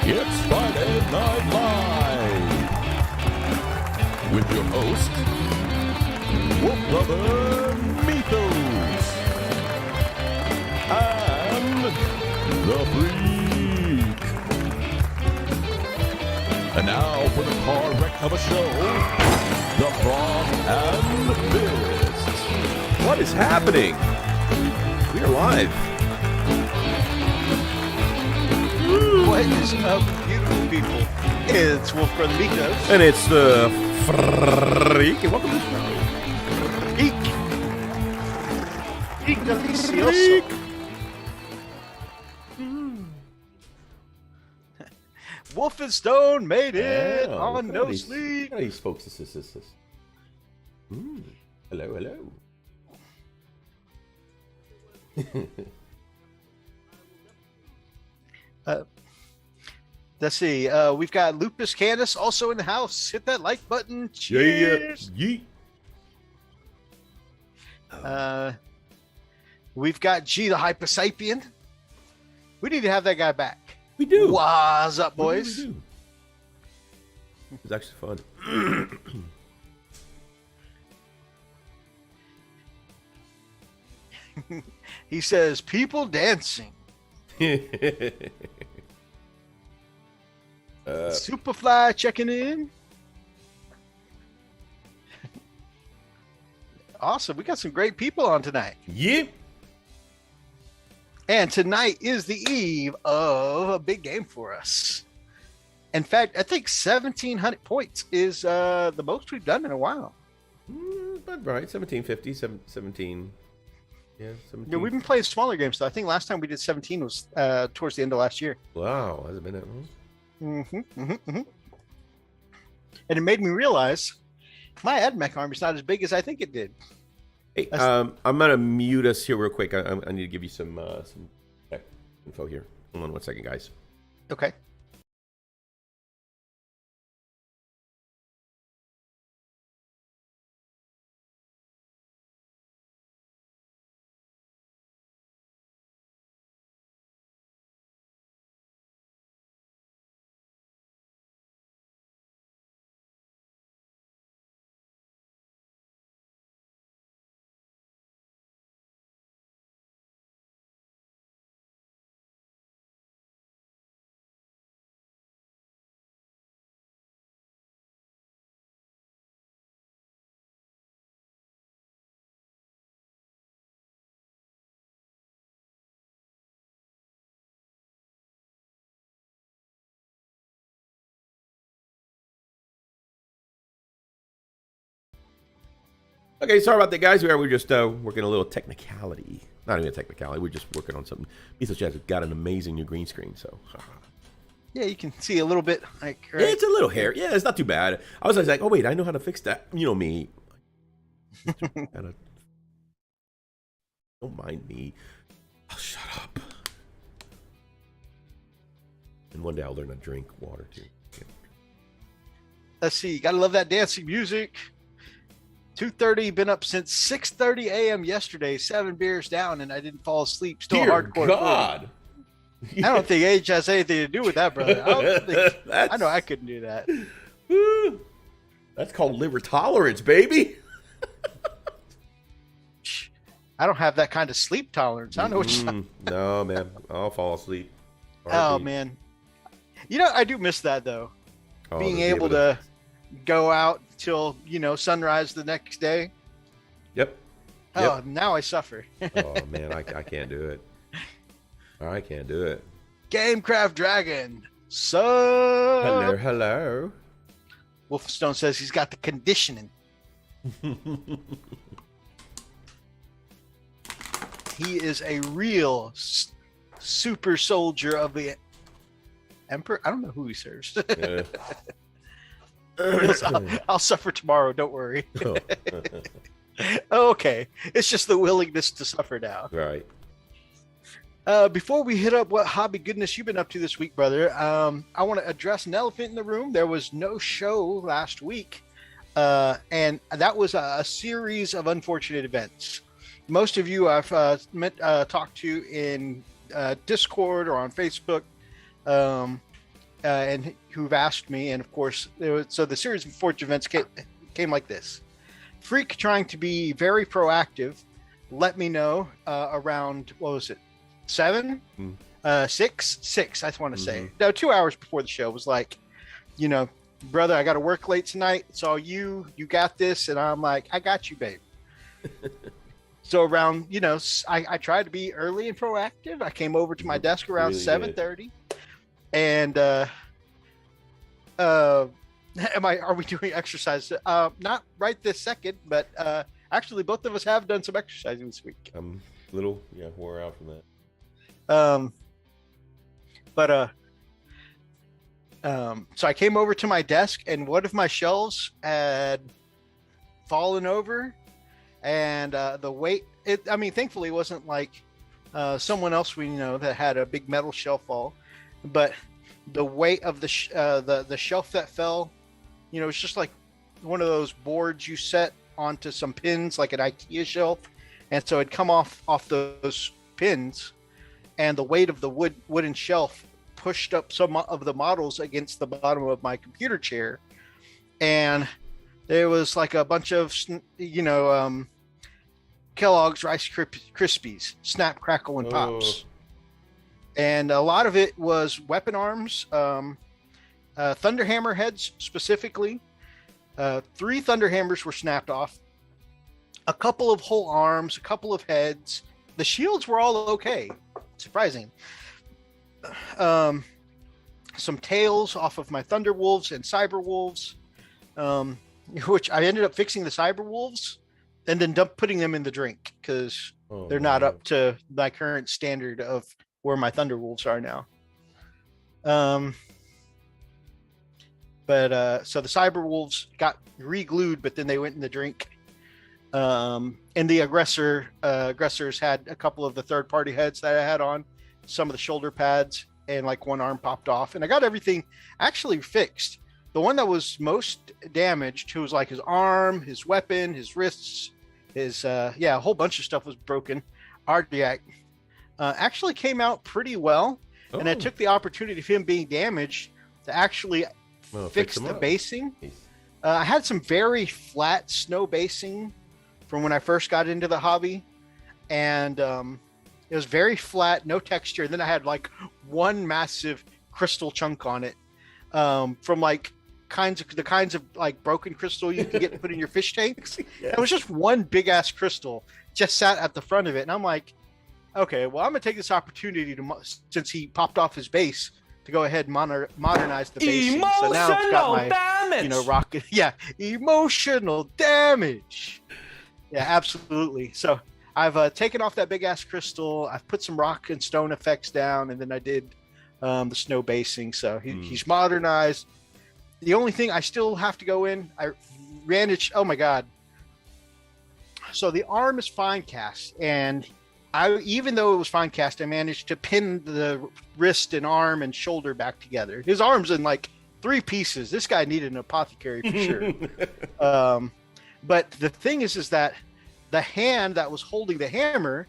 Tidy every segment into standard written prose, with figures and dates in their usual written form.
It's Friday Night Live with your host, Wolf Brother Mythos and the Freak. And now for the car wreck of a show, the Frog and Fist. What is happening? We are live. What is up, beautiful people? It's Wolf Brother Mythos. And it's the Freak. And welcome to the show. Freak delicioso. Wolf and Stone made it on No Sleep. Look at these folks. This. Hello. Let's see. We've got Lupus Candace also in the house. Hit that like button. Cheers. Yeet. We've got G the Hypersapien. We need to have that guy back. We do. What's up, boys? We do. It's actually fun. He says, people dancing. Superfly checking in. Awesome. We got some great people on tonight. Yep. And tonight is the eve of a big game for us. In fact, I think 1,700 points is the most we've done in a while. But right, 1750, 17. Yeah, 17. Yeah, we've been playing smaller games, though. I think last time we did 17 was towards the end of last year. Wow, has it been that long? And it made me realize my AdMech army is not as big as I think it did. Hey, I'm gonna mute us here real quick. I need to give you some tech info here. Hold on 1 second, guys. Okay. Okay, sorry about that, guys. We're just working a little technicality. Not even a technicality. We're just working on something. Mythos has got an amazing new green screen, so. Yeah, you can see a little bit. Like, right? Yeah, it's a little hair. Yeah, it's not too bad. I was like, oh wait, I know how to fix that. You know me. Don't mind me. I'll shut up. And one day I'll learn to drink water too. Yeah. Let's see. Gotta love that dancing music. 2:30. Been up since 6:30 a.m. yesterday. 7 beers down, and I didn't fall asleep. Still Dear hardcore. God. I don't think age has anything to do with that, brother. I know I couldn't do that. That's called liver tolerance, baby. I don't have that kind of sleep tolerance. I don't know what you're No, man. I'll fall asleep. Oh, man. You know, I do miss that, though. Oh, Being able to go out till, sunrise the next day. Yep. Oh, now I suffer. Oh, man. I can't do it. I can't do it. Gamecraft Dragon. So. Hello. Wolfstone says he's got the conditioning. He is a real super soldier of the Emperor. I don't know who he serves. I'll suffer tomorrow. Don't worry. Okay. It's just the willingness to suffer now. Right. Before we hit up what hobby goodness you've been up to this week, brother, I want to address an elephant in the room. There was no show last week, and that was a series of unfortunate events. Most of you I've talked to in Discord or on Facebook and who've asked me, and of course, so the series of unfortunate events came like this. Freak, trying to be very proactive, let me know around, what was it, 7? 6, I want to say. No, 2 hours before the show, was like, you know, brother, I got to work late tonight. It's all you got this. And I'm like, I got you, babe. So around, you know, I tried to be early and proactive. I came over to my desk around really 7:30, and are we doing exercise? Not right this second, but actually both of us have done some exercising this week. I'm a little wore out from that. So I came over to my desk, and one of my shelves had fallen over, and the weight, thankfully it wasn't like someone else we know that had a big metal shelf fall, but the weight of the shelf that fell, you know, it's just like one of those boards you set onto some pins, like an IKEA shelf, and so it'd come off those pins, and the weight of the wooden shelf pushed up some of the models against the bottom of my computer chair, and there was like a bunch of, you know, Kellogg's Rice Krispies, Snap, Crackle, and Pops. And a lot of it was weapon arms, Thunderhammer heads specifically. 3 Thunderhammers were snapped off, a couple of whole arms, a couple of heads. The shields were all okay, surprising. Some tails off of my Thunderwolves and Cyberwolves, which I ended up fixing the Cyberwolves and then putting them in the drink because they're not up to my current standard of where my Thunderwolves are now. So the Cyberwolves got re-glued, but then they went in the drink. And the aggressors had a couple of the third-party heads that I had on, some of the shoulder pads, and like one arm popped off. And I got everything actually fixed. The one that was most damaged, who was like his arm, his weapon, his wrists, his a whole bunch of stuff was broken. Ardiac actually came out pretty well. And I took the opportunity of him being damaged to actually fix the basing. I had some very flat snow basing from when I first got into the hobby, and it was very flat, no texture. And then I had like one massive crystal chunk on it, from like the kinds of like broken crystal you can get to put in your fish tanks. Yes. It was just one big ass crystal just sat at the front of it, and I'm like, okay, well, I'm gonna take this opportunity to, since he popped off his base, to go ahead and modernize the basing. So now I've got my damage. You know, rocket. Yeah, emotional damage. Yeah, absolutely. So I've taken off that big ass crystal. I've put some rock and stone effects down, and then I did the snow basing. So he's modernized. The only thing I still have to go in, I ran it. Oh my god! So the arm is fine cast, and even though it was fine cast, I managed to pin the wrist and arm and shoulder back together. His arm's in like 3 pieces. This guy needed an apothecary for sure. But the thing is that the hand that was holding the hammer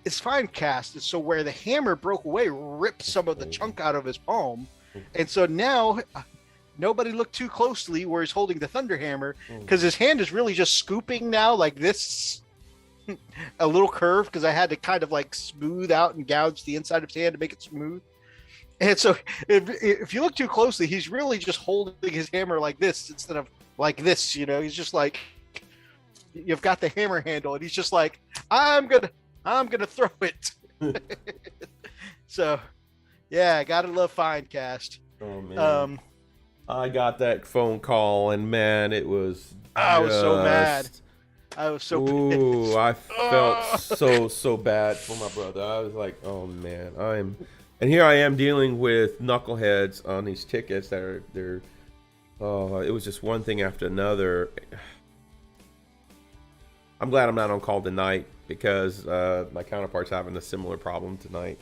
is fine cast. So where the hammer broke away, ripped some of the chunk out of his palm. And so now nobody looked too closely where he's holding the thunder hammer, because his hand is really just scooping now like this. A little curve, because I had to kind of like smooth out and gouge the inside of his hand to make it smooth. And so if you look too closely, he's really just holding his hammer like this instead of like this, you know. He's just like, you've got the hammer handle, and he's just like, I'm gonna throw it. So yeah, I gotta love fine cast. Oh man. I got that phone call, and man, it was I was so mad. I was so pissed. I felt so bad for my brother. I was like, oh man, and here I am dealing with knuckleheads on these tickets that are it was just one thing after another. I'm glad I'm not on call tonight, because my counterpart's having a similar problem tonight.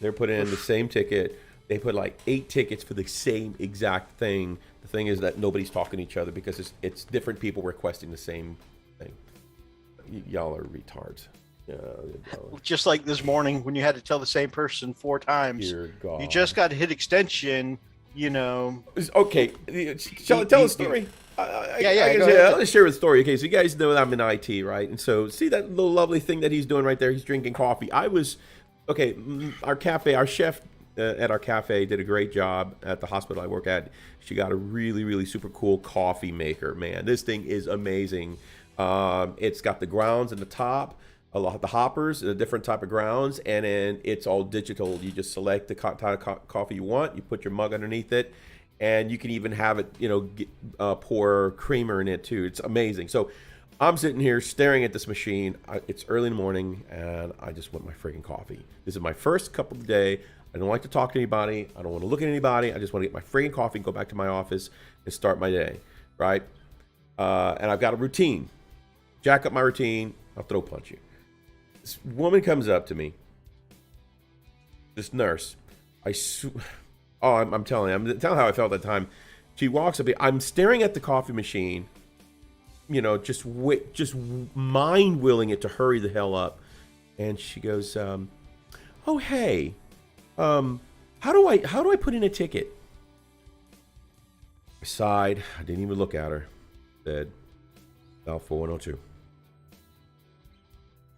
They're putting in the same ticket. They put like 8 tickets for the same exact thing. The thing is that nobody's talking to each other, because it's different people requesting the same thing. Y'all are retards. Yeah, no. Just like this morning when you had to tell the same person 4 times. Dear God. You just got to hit extension, you know. Okay, tell a story. Yeah. Let's share a story. Okay, so you guys know I'm in IT, right? And so see that little lovely thing that he's doing right there? He's drinking coffee. Our cafe, our chef at our cafe did a great job at the hospital I work at. She got a really, really super cool coffee maker, man. This thing is amazing. It's got the grounds and the top, a lot of the hoppers, a different type of grounds, and then it's all digital. You just select the type of coffee you want. You put your mug underneath it, and you can even have it, pour creamer in it too. It's amazing. So I'm sitting here staring at this machine. It's early in the morning, and I just want my freaking coffee. This is my first cup of the day. I don't like to talk to anybody. I don't want to look at anybody. I just want to get my freaking coffee and go back to my office and start my day, right? And I've got a routine. Jack up my routine. I'll throw punch you. This woman comes up to me. This nurse. I'm telling you. I'm telling how I felt at the time. She walks up. I'm staring at the coffee machine. Just mind willing it to hurry the hell up. And she goes, "Oh hey, how do I put in a ticket?" I sighed. I didn't even look at her. Said, "Dial 4102."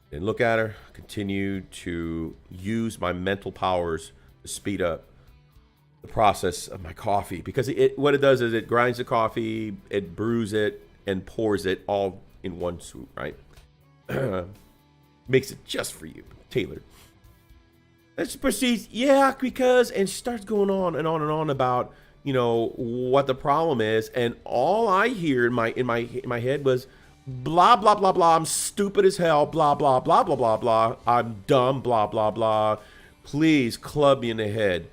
Didn't look at her. Continued to use my mental powers to speed up the process of my coffee, because what it does is it grinds the coffee, it brews it, and pours it all in one swoop, right? Makes it just for you, tailored. And she proceeds, because, and she starts going on and on and on about, what the problem is, and all I hear in my head was, blah blah blah blah. I'm stupid as hell. Blah blah blah blah blah blah. I'm dumb. Blah blah blah. Please club me in the head.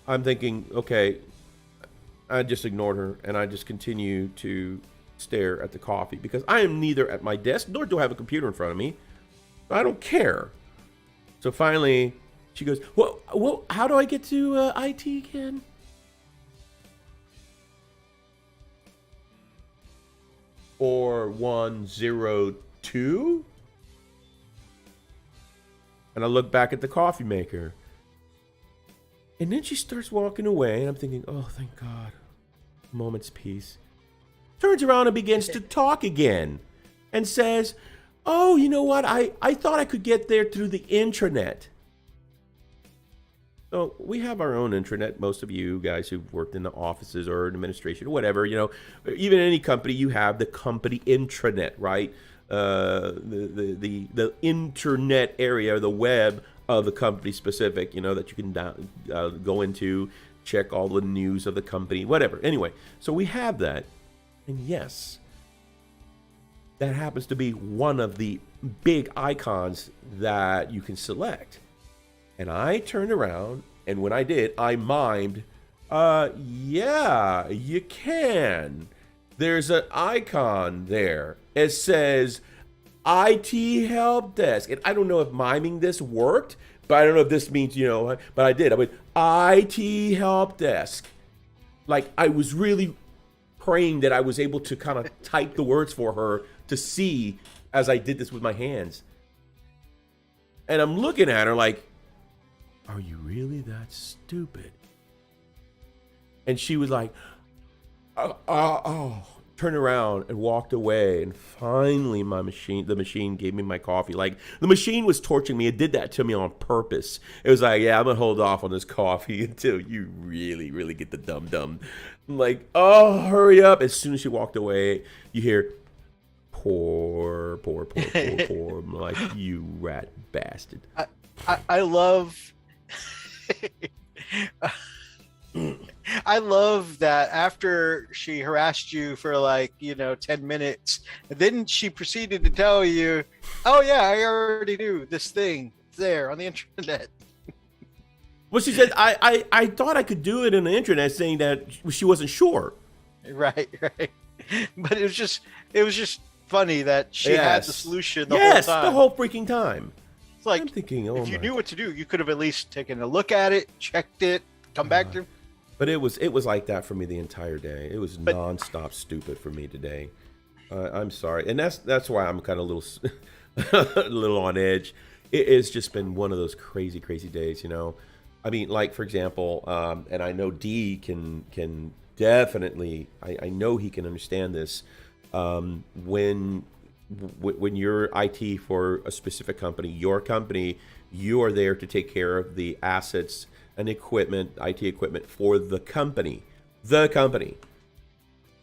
I'm thinking, okay. I just ignored her, and I just continue to stare at the coffee, because I am neither at my desk nor do I have a computer in front of me. I don't care. So finally, she goes, "Well, how do I get to IT again?" Or 102? And I look back at the coffee maker. And then she starts walking away, and I'm thinking, oh, thank God. Moment's peace. Turns around and begins to talk again. And says, oh, you know what? I thought I could get there through the intranet. So we have our own intranet. Most of you guys who've worked in the offices or in administration or whatever, even any company, you have the company intranet, right? The internet area, the web of the company specific, that you can go into, check all the news of the company, whatever. Anyway, so we have that. And yes, that happens to be one of the big icons that you can select. And I turned around, and when I did, I mimed, yeah, you can. There's an icon there. It says IT Help Desk. And I don't know if miming this worked, but I don't know if this means, but I did. I went, IT Help Desk. Like, I was really praying that I was able to kind of type the words for her to see as I did this with my hands. And I'm looking at her like, are you really that stupid? And she was like, turned around and walked away. And finally, the machine gave me my coffee. Like, the machine was torturing me. It did that to me on purpose. It was like, yeah, I'm gonna hold off on this coffee until you really, really get the dum-dum. I'm like, oh, hurry up. As soon as she walked away, you hear, pour. I'm like, you rat bastard. I love... I love that after she harassed you for 10 minutes, and then she proceeded to tell you, oh yeah, I already knew this thing there on the internet. Well, she said, I thought I could do it on the internet, saying that she wasn't sure. Right. But it was just funny that she had the solution the whole time. The whole freaking time. It's like, I'm thinking, if you knew what to do, you could have at least taken a look at it, checked it, come back to. But it was like that for me the entire day. It was nonstop stupid for me today. I'm sorry, and that's why I'm kind of a little a little on edge. It's just been one of those crazy days, you know. I mean, like for example, and I know D can definitely. I know he can understand this. When you're IT for a specific company, your company, you are there to take care of the assets and equipment, IT equipment for the company. The company.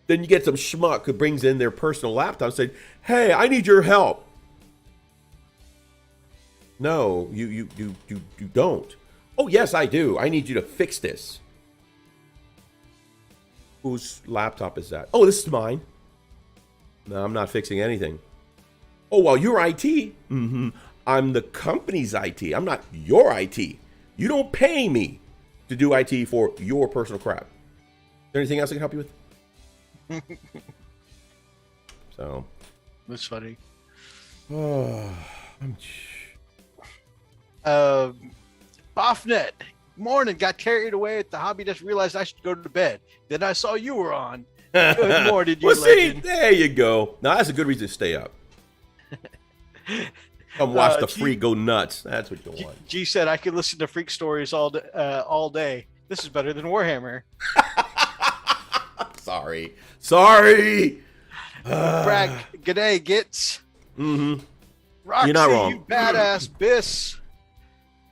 Then you get some schmuck who brings in their personal laptop and said, "Hey, I need your help." No, you don't. Oh, yes, I do. I need you to fix this. Whose laptop is that? Oh, this is mine. No, I'm not fixing anything. Oh, well, you're IT. Mm-hmm. I'm the company's IT. I'm not your IT. You don't pay me to do IT for your personal crap. Is there anything else I can help you with? So. That's funny. Boffnet, morning. Got carried away at the hobby. Just realized I should go to bed. Then I saw you were on. Good morning, you well, see, legend. there you go. Now that's a good reason to stay up. Come watch the freak go nuts. That's what you want. G said I could listen to freak stories all day. This is better than Warhammer. Sorry. Bragg, g'day, Gits. Mm-hmm. Roxy, You're not wrong. you badass Biss.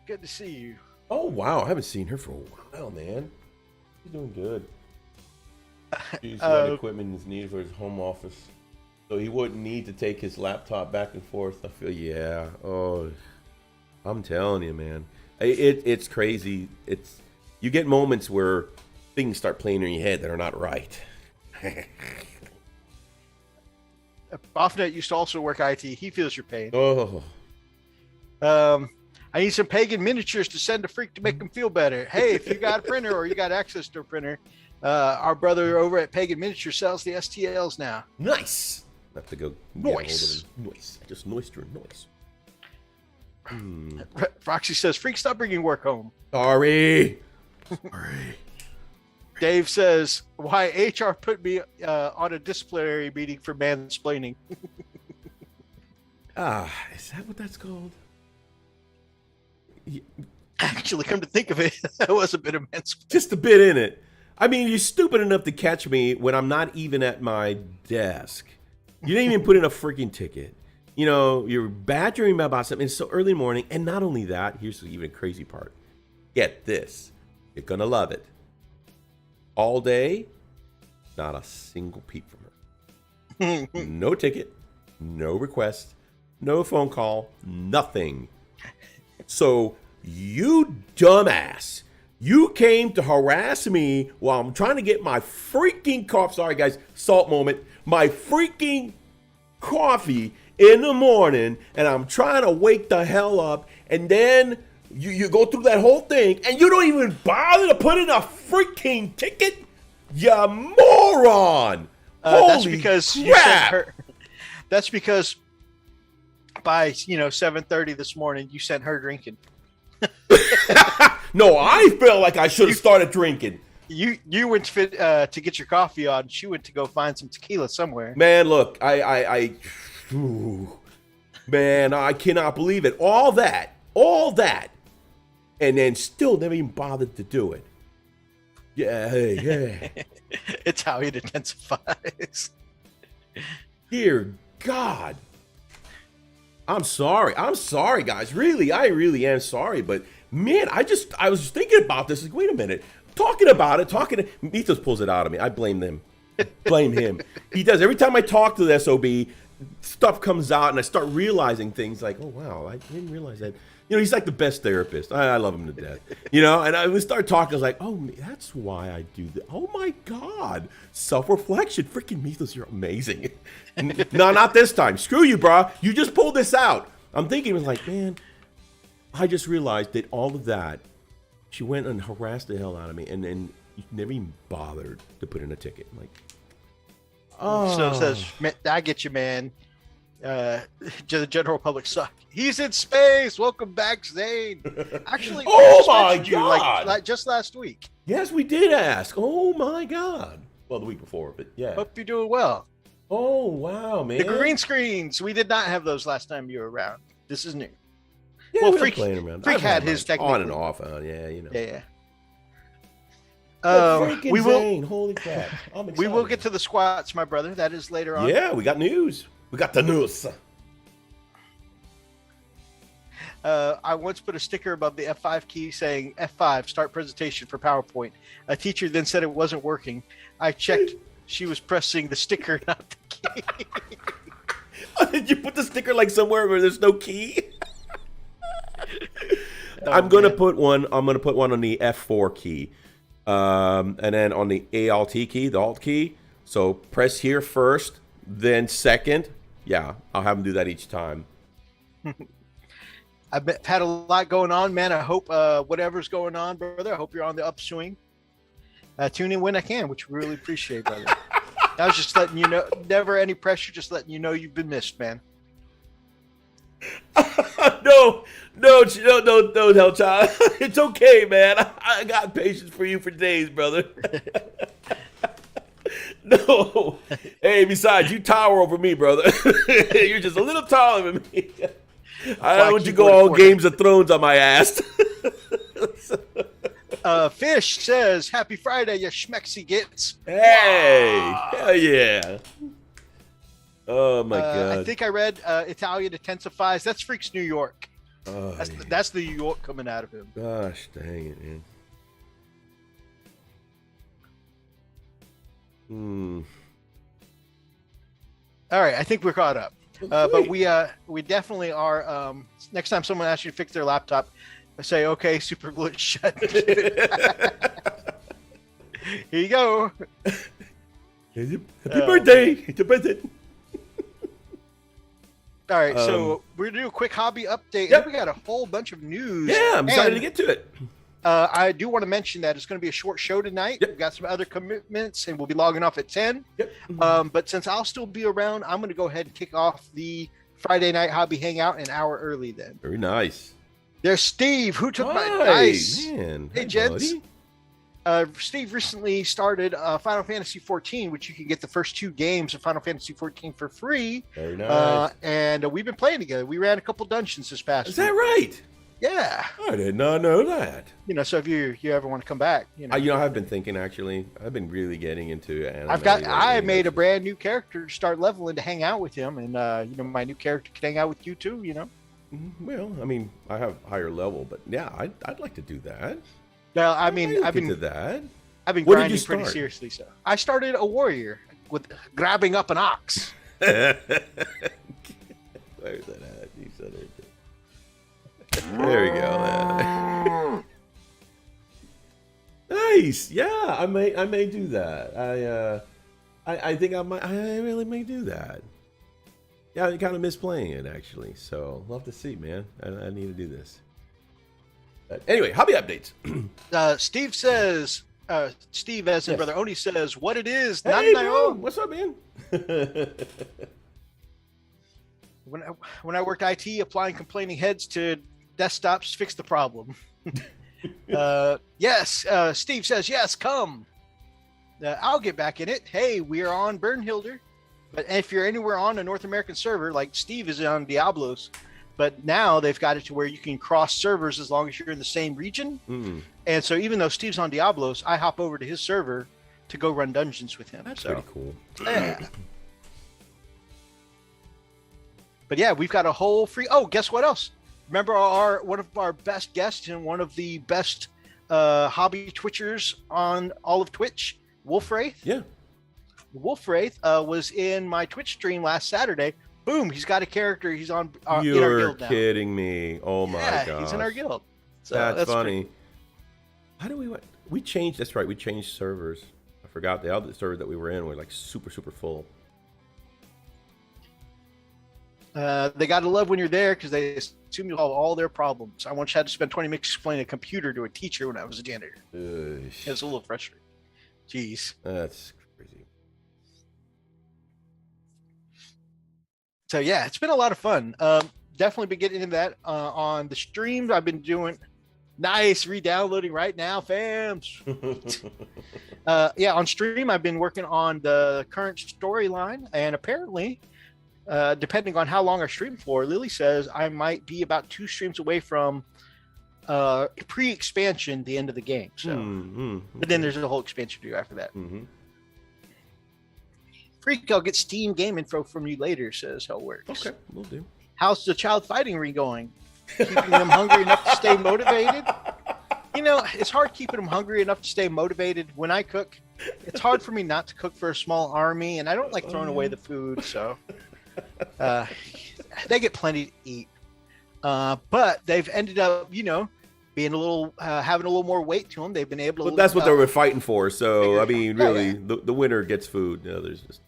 Good to see you. Oh, wow. I haven't seen her for a while, man. She's doing good. She's what equipment is needed for his home office. So he wouldn't need to take his laptop back and forth. I feel, yeah. Oh, I'm telling you, man. It's crazy. You get moments where things start playing in your head that are not right. Boffnet used to also work IT. He feels your pain. Oh. I need some pagan miniatures to send a freak to make him feel better. Hey, if you got a printer or you got access to a printer, our brother over at Pagan Miniature sells the STLs now. Nice. I have to go. Noise. Noise. I just noised your noise. Roxy says, freak, stop bringing work home. Sorry. Dave says, why HR put me on a disciplinary meeting for mansplaining. Is that what that's called? Actually, come to think of it, that was a bit of mansplaining. Just a bit in it. I mean, you're stupid enough to catch me when I'm not even at my desk. You didn't even put in a freaking ticket. You know, you're badgering me about something. It's so early in the morning. And not only that, here's the even crazy part. Get this. You're going to love it. All day, not a single peep from her. No ticket, no request, no phone call, nothing. So, you dumbass, you came to harass me while I'm trying to get my freaking coffee. Sorry, guys, salt moment. My freaking coffee in the morning, and I'm trying to wake the hell up, and then you go through that whole thing, and you don't even bother to put in a freaking ticket? You moron! That's Holy because crap! you sent her. That's because by 7:30 this morning, you sent her drinking. No, I felt like I should have started drinking. You went to get your coffee on. She went to go find some tequila somewhere. Man, look, man, I cannot believe it. All that, and then still never even bothered to do it. Yeah. It's how it intensifies. Dear God. I'm sorry, guys. Really, I really am sorry. But man, I was thinking about this. Like, wait a minute. Talking Mythos pulls it out of me. I blame them. Blame him. He does. Every time I talk to the SOB, stuff comes out and I start realizing things like, oh wow, I didn't realize that. He's like the best therapist. I love him to death. And I would start talking. I was like, oh, that's why I do that. Oh my God. Self-reflection. Freaking Mythos, you're amazing. No, not this time. Screw you, bro. You just pulled this out. I'm thinking, I was like, man, I just realized that all of that, she went and harassed the hell out of me, and then you never even bothered to put in a ticket. I'm like, oh. So it says, I get you, man. The general public suck. He's in space. Welcome back, Zane. Actually, oh my God! Like just last week. Yes, we did ask. Oh my God. Well, the week before, but yeah. Hope you're doing well. Oh wow, man! The green screens. We did not have those last time you were around. This is new. Yeah, Well, we were Freak- playing around. Freak I've had mine his technically. on and off. Yeah, you know. Yeah. Freaking We will. Zane, holy crap! I'm excited. We will get to the squats, my brother. That is later on. Yeah, we got news. We got the news. I once put a sticker above the F5 key saying F5 start presentation for PowerPoint. A teacher then said it wasn't working. I checked. She was pressing the sticker, not the key. Did you put the sticker like somewhere where there's no key? I'm gonna put one on the F4 key, and then on the Alt key, the Alt key. So press here first, then second. Yeah, I'll have them do that each time. I've had a lot going on, man. I hope whatever's going on, brother. I hope you're on the upswing. Tune in when I can, which we really appreciate, brother. I was just letting you know. Never any pressure. Just letting you know you've been missed, man. No, hell child. It's okay, man. I got patience for you for days, brother. No. Hey, besides, you tower over me, brother. You're just a little taller than me. I don't want you to go all Games of Thrones on my ass. Fish says, "Happy Friday, you schmexy gits." Hey, hell yeah. Oh, my God. I think I read Italian intensifies. That's Freaks New York. Oh, That's the New York coming out of him. gosh, dang it, man. All right, I think we're caught up. But we definitely are. Next time someone asks you to fix their laptop, say, "Okay, super glitch shut." Here you go. Happy birthday. It's a present. All right, so we're gonna do a quick hobby update. Yep. We got a whole bunch of news. Yeah, I'm excited And, to get to it. I do want to mention that it's going to be a short show tonight. Yep. We've got some other commitments, and we'll be logging off at 10. Yep. But since I'll still be around, I'm going to go ahead and kick off the Friday night hobby hangout an hour early. Then Very nice. there's Steve, who took my Hi, dice. man. Hey, Hi, gents. buddy. Steve recently started Final Fantasy 14, which you can get the first 2 games of Final Fantasy 14 for free. Very nice. And we've been playing together. We ran a couple dungeons this past Is that week. right? Yeah. I did not know that. So if you ever want to come back, I've been thinking, actually. I've been really getting into anime. I made a brand new character to start leveling to hang out with him, and my new character can hang out with you too. Well, I mean, I have higher level, but yeah, I'd like to do that. Well, I've been I've been pretty grinding start? seriously. So I started a warrior with grabbing up an ox. Where's that at? You said it. There we go. Nice. Yeah, I may do that. I think I really may do that. Yeah, I kind of miss playing it, actually. So love to see, man. I need to do this. But anyway, hobby updates. Steve says, Steve as in Yes. Brother Oni says, what it is, Hey, bro, 990. what's up, man? When I worked IT, applying complaining heads to desktops fixed the problem. Yes, Steve says, yes, come. I'll get back in it. Hey, we are on Bernhilder. But if you're anywhere on a North American server, like Steve is on Diablos, but now they've got it to where you can cross servers as long as you're in the same region. And so even though Steve's on Diablos, I hop over to his server to go run dungeons with him. That's pretty cool. Yeah. But yeah, we've got a whole free. Oh, guess what else? Remember one of our best guests and one of the best hobby Twitchers on all of Twitch, Wolfwraith. Yeah. Wolfwraith was in my Twitch stream last Saturday. Boom, he's got a character. He's on in our You're guild now. kidding me. Oh my god. He's in our guild. So that's funny. pretty- How do we changed? That's right. We changed servers. I forgot the other server that we were in was like super full. They got to love when you're there because they assume you'll solve all their problems. I once had to spend 20 minutes explaining a computer to a teacher when I was a janitor. It was a little frustrating. Jeez. That's crazy. So yeah, it's been a lot of fun. Definitely been getting into that on the streams. I've been doing nice re-downloading right now, fams. Yeah, on stream, I've been working on the current storyline, and apparently, depending on how long I stream for, Lily says I might be about 2 streams away from pre-expansion, the end of the game. So, but then there's a whole expansion to do after that. Freak, I'll get Steam game info from you later, says how it works. Okay, we'll do. How's the child fighting ring going? Keeping them hungry enough to stay motivated? You know, it's hard keeping them hungry enough to stay motivated. When I cook, it's hard for me not to cook for a small army, and I don't like throwing away the food, so they get plenty to eat. But they've ended up, you know, being a little, having a little more weight to them. They've been able to. But that's what they were fighting for. So I mean, really, the winner gets food. You know, there's just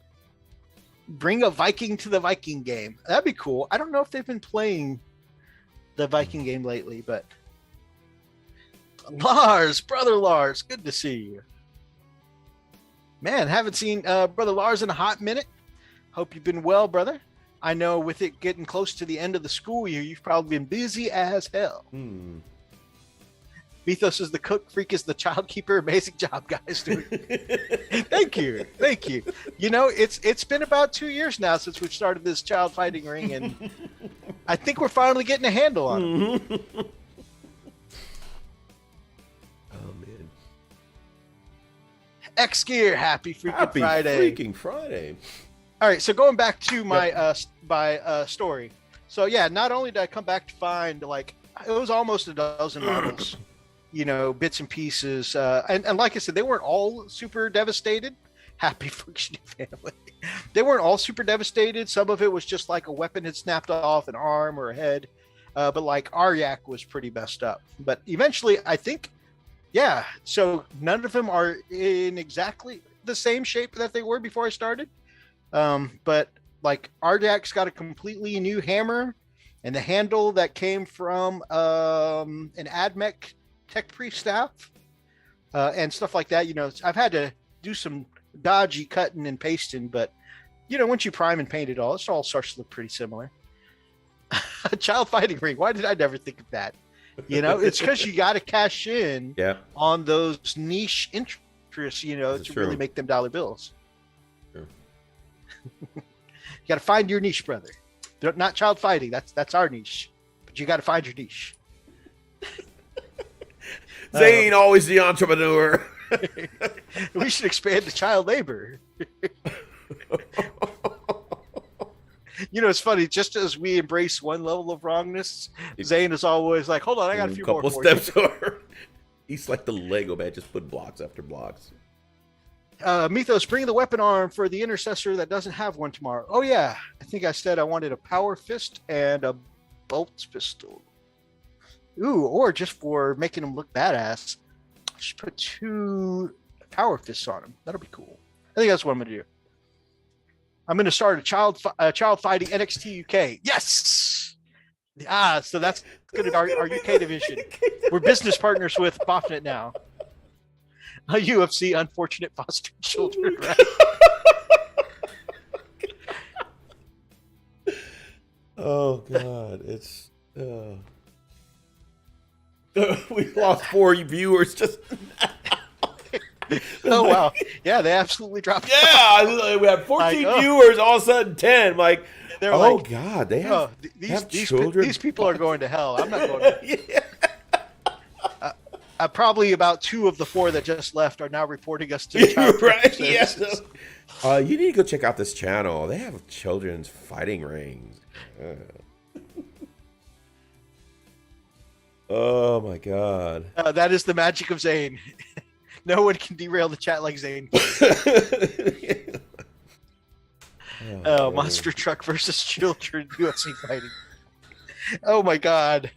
bring a Viking to the Viking game. That'd be cool. I don't know if they've been playing the Viking game lately, but Lars, brother Lars, good to see you. Man, haven't seen brother Lars in a hot minute. Hope you've been well, brother. I know with it getting close to the end of the school year, you've probably been busy as hell. Mythos is the cook, Freak is the child keeper. Amazing job, guys. Thank you. You know, it's been about 2 years now since we've started this child fighting ring, and I think we're finally getting a handle on it. Oh man, X Gear, happy Friday. Freaking Friday. All right, so going back to my story. So yeah, not only did I come back to find, like, it was almost a dozen models, you know, bits and pieces, and like I said, they weren't all super devastated. Happy functioning family. They weren't all super devastated. Some of it was just like a weapon had snapped off, an arm or a head, but like Aryak was pretty messed up. But eventually, I think, yeah. So none of them are in exactly the same shape that they were before I started. But like Aryak's got a completely new hammer, and the handle that came from an AdMech tech pre-staff, and stuff like that. You know, I've had to do some dodgy cutting and pasting, but you know, once you prime and paint it all starts to look pretty similar. A child fighting ring. Why did I never think of that? You know, it's because you got to cash in on those niche interests, you know, to really make them dollar bills. You got to find your niche, brother. They're not child fighting. That's our niche, but you got to find your niche. Zane, always the entrepreneur. We should expand to child labor. You know, it's funny. Just as we embrace one level of wrongness, Zane is always like, "Hold on, I got a few more steps over." He's like the Lego man, just put blocks after blocks. Mythos, bring the weapon arm for the intercessor that doesn't have one tomorrow. Oh yeah, I think I said I wanted a power fist and a bolts pistol. Ooh, or just for making them look badass, just put 2 power fists on them. That'll be cool. I think that's what I'm gonna do. I'm gonna start a child fighting NXT UK. Yes. So that's good at our UK division. We're business partners with Bofnet now. A UFC unfortunate foster children, right? Oh God, it's. We lost 4 viewers just. Oh wow! Yeah, they absolutely dropped. Yeah, we have 14 viewers. All of a sudden, 10. Like, they're like, God, they have, these children. These people are going to hell. I'm not going to. Probably about 2 of the 4 that just left are now reporting us to child right? Yes. You need to go check out this channel. They have children's fighting rings. Oh my God. That is the magic of Zane. No one can derail the chat like Zane. Monster truck versus children UFC fighting. Oh my God.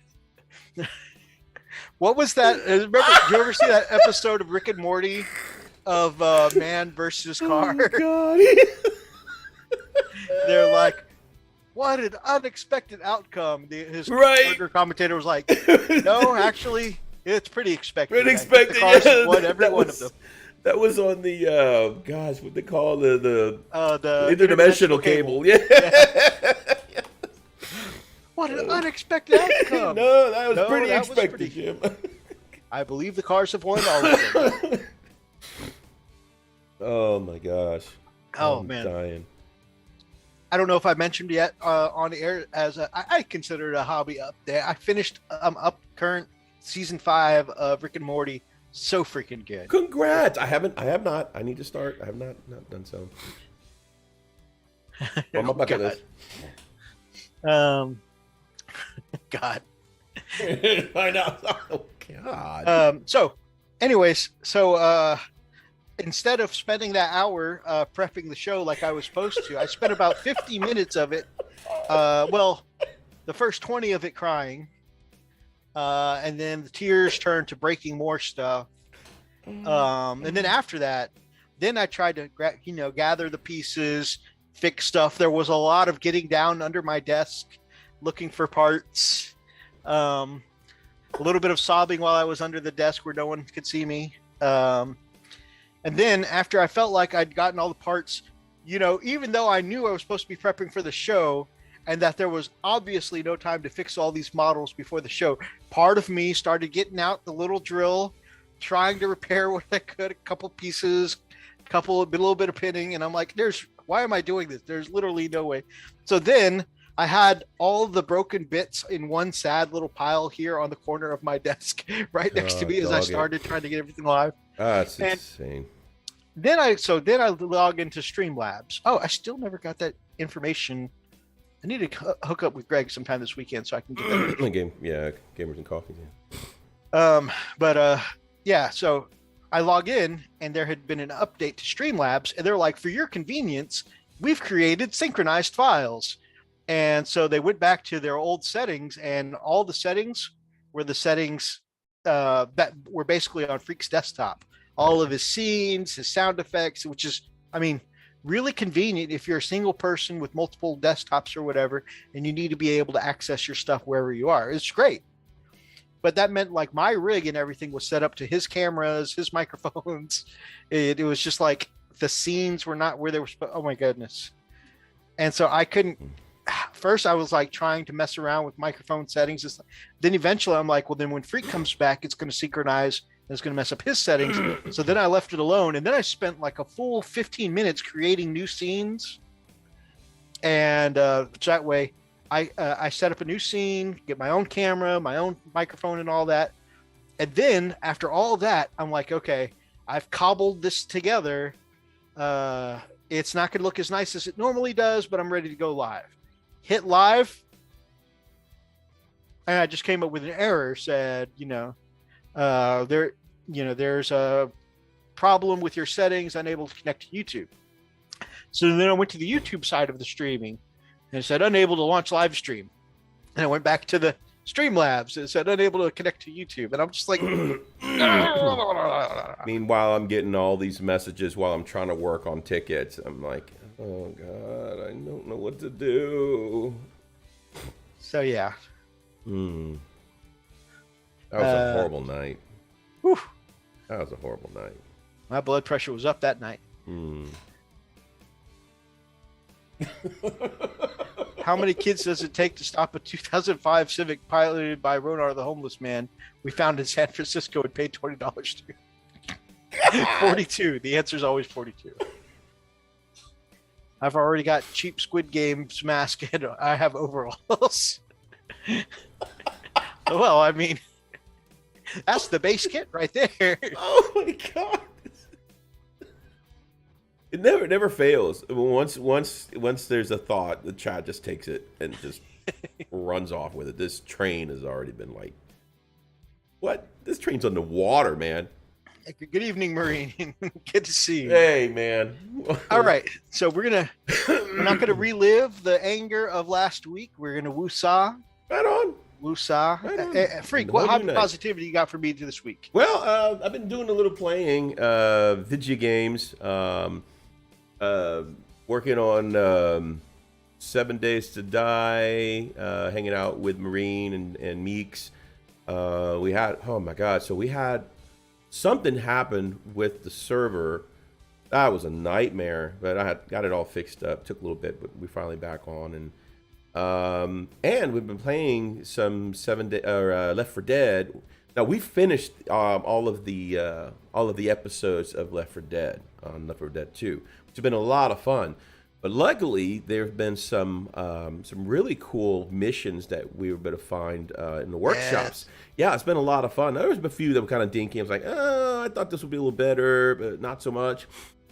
What was that? Remember, did you ever see that episode of Rick and Morty of man versus car? Oh God. They're like, what an unexpected outcome. His partner commentator was like, no, actually, it's pretty expected. Pretty expected. The cars won every one of them. That was on the gosh, what they call the interdimensional cable. Yeah. What an unexpected outcome. No, that was pretty expected, Jim. I believe the cars have won all of them. Oh my gosh. Oh I'm man. dying. I don't know if I mentioned yet on the air I consider it a hobby update. I finished up current season 5 of Rick and Morty. So freaking good. Congrats! I have not. I need to start. I have not done so. On my bucket list. God. I know. Oh God. So, anyways, instead of spending that hour prepping the show like I was supposed to, I spent about 50 minutes of it. Well, the first 20 of it crying, and then the tears turned to breaking more stuff. And then after that, then I tried to gather the pieces, fix stuff. There was a lot of getting down under my desk, looking for parts. A little bit of sobbing while I was under the desk where no one could see me. And then after I felt like I'd gotten all the parts, even though I knew I was supposed to be prepping for the show and that there was obviously no time to fix all these models before the show, part of me started getting out the little drill, trying to repair what I could, a couple pieces, a little bit of pinning. And I'm like, why am I doing this? There's literally no way. So then I had all the broken bits in one sad little pile here on the corner of my desk right next to me as I started trying to get everything live. That's insane. Then I log into Streamlabs. Oh, I still never got that information. I need to hook up with Greg sometime this weekend so I can get that. Gamers and Coffee. Yeah. So I log in and there had been an update to Streamlabs and they're like, for your convenience, we've created synchronized files. And so they went back to their old settings and all the settings were the settings that were basically on Freak's desktop. All of his scenes, his sound effects, which is, really convenient if you're a single person with multiple desktops or whatever, and you need to be able to access your stuff wherever you are. It's great. But that meant like my rig and everything was set up to his cameras, his microphones. It was just like the scenes were not where they were. Oh my goodness. And so I couldn't. First, I was like trying to mess around with microphone settings. Then eventually I'm like, well, then when Freak comes back, it's going to synchronize. And it's going to mess up his settings. So then I left it alone. And then I spent like a full 15 minutes creating new scenes. And that way I set up a new scene, get my own camera, my own microphone and all that. And then after all that, I'm like, okay, I've cobbled this together. It's not going to look as nice as it normally does, but I'm ready to go live. Hit live. And I just came up with an error, said, there's a problem with your settings, unable to connect to YouTube. So then I went to the YouTube side of the streaming and it said unable to launch live stream. And I went back to the Streamlabs and it said unable to connect to YouTube. And I'm just like, Meanwhile, I'm getting all these messages while I'm trying to work on tickets. I'm like, oh God, I don't know what to do. So yeah. That was a horrible night. Whew. That was a horrible night. My blood pressure was up that night. How many kids does it take to stop a 2005 Civic piloted by Ronar the homeless man we found in San Francisco and paid $20 to? 42. The answer is always 42. I've already got cheap Squid Games mask and I have overalls. Well, that's the base kit right there. Oh my God. It never fails. Once there's a thought, the chat just takes it and just runs off with it. This train has already been like, what? This train's on the water, man. Good evening, Marine. Good to see you. Hey, man. All right. So we're not gonna relive the anger of last week. We're gonna woosah. Right on. Woosah. Freak, what hobby positivity you got for me this week? Well, I've been doing a little playing video games. Working on 7 Days to Die, hanging out with Marine and Meeks. We had, oh my God, so we had something happen with the server. That was a nightmare, but I had got it all fixed up. Took a little bit, but we finally back on. And we've been playing some Left 4 Dead. Now we finished all of the episodes of Left 4 Dead on Left 4 Dead 2, which has been a lot of fun. But luckily, there have been some really cool missions that we were able to find in the workshops. Yes. Yeah, it's been a lot of fun. There was a few that were kind of dinky. I was like, oh, I thought this would be a little better, but not so much.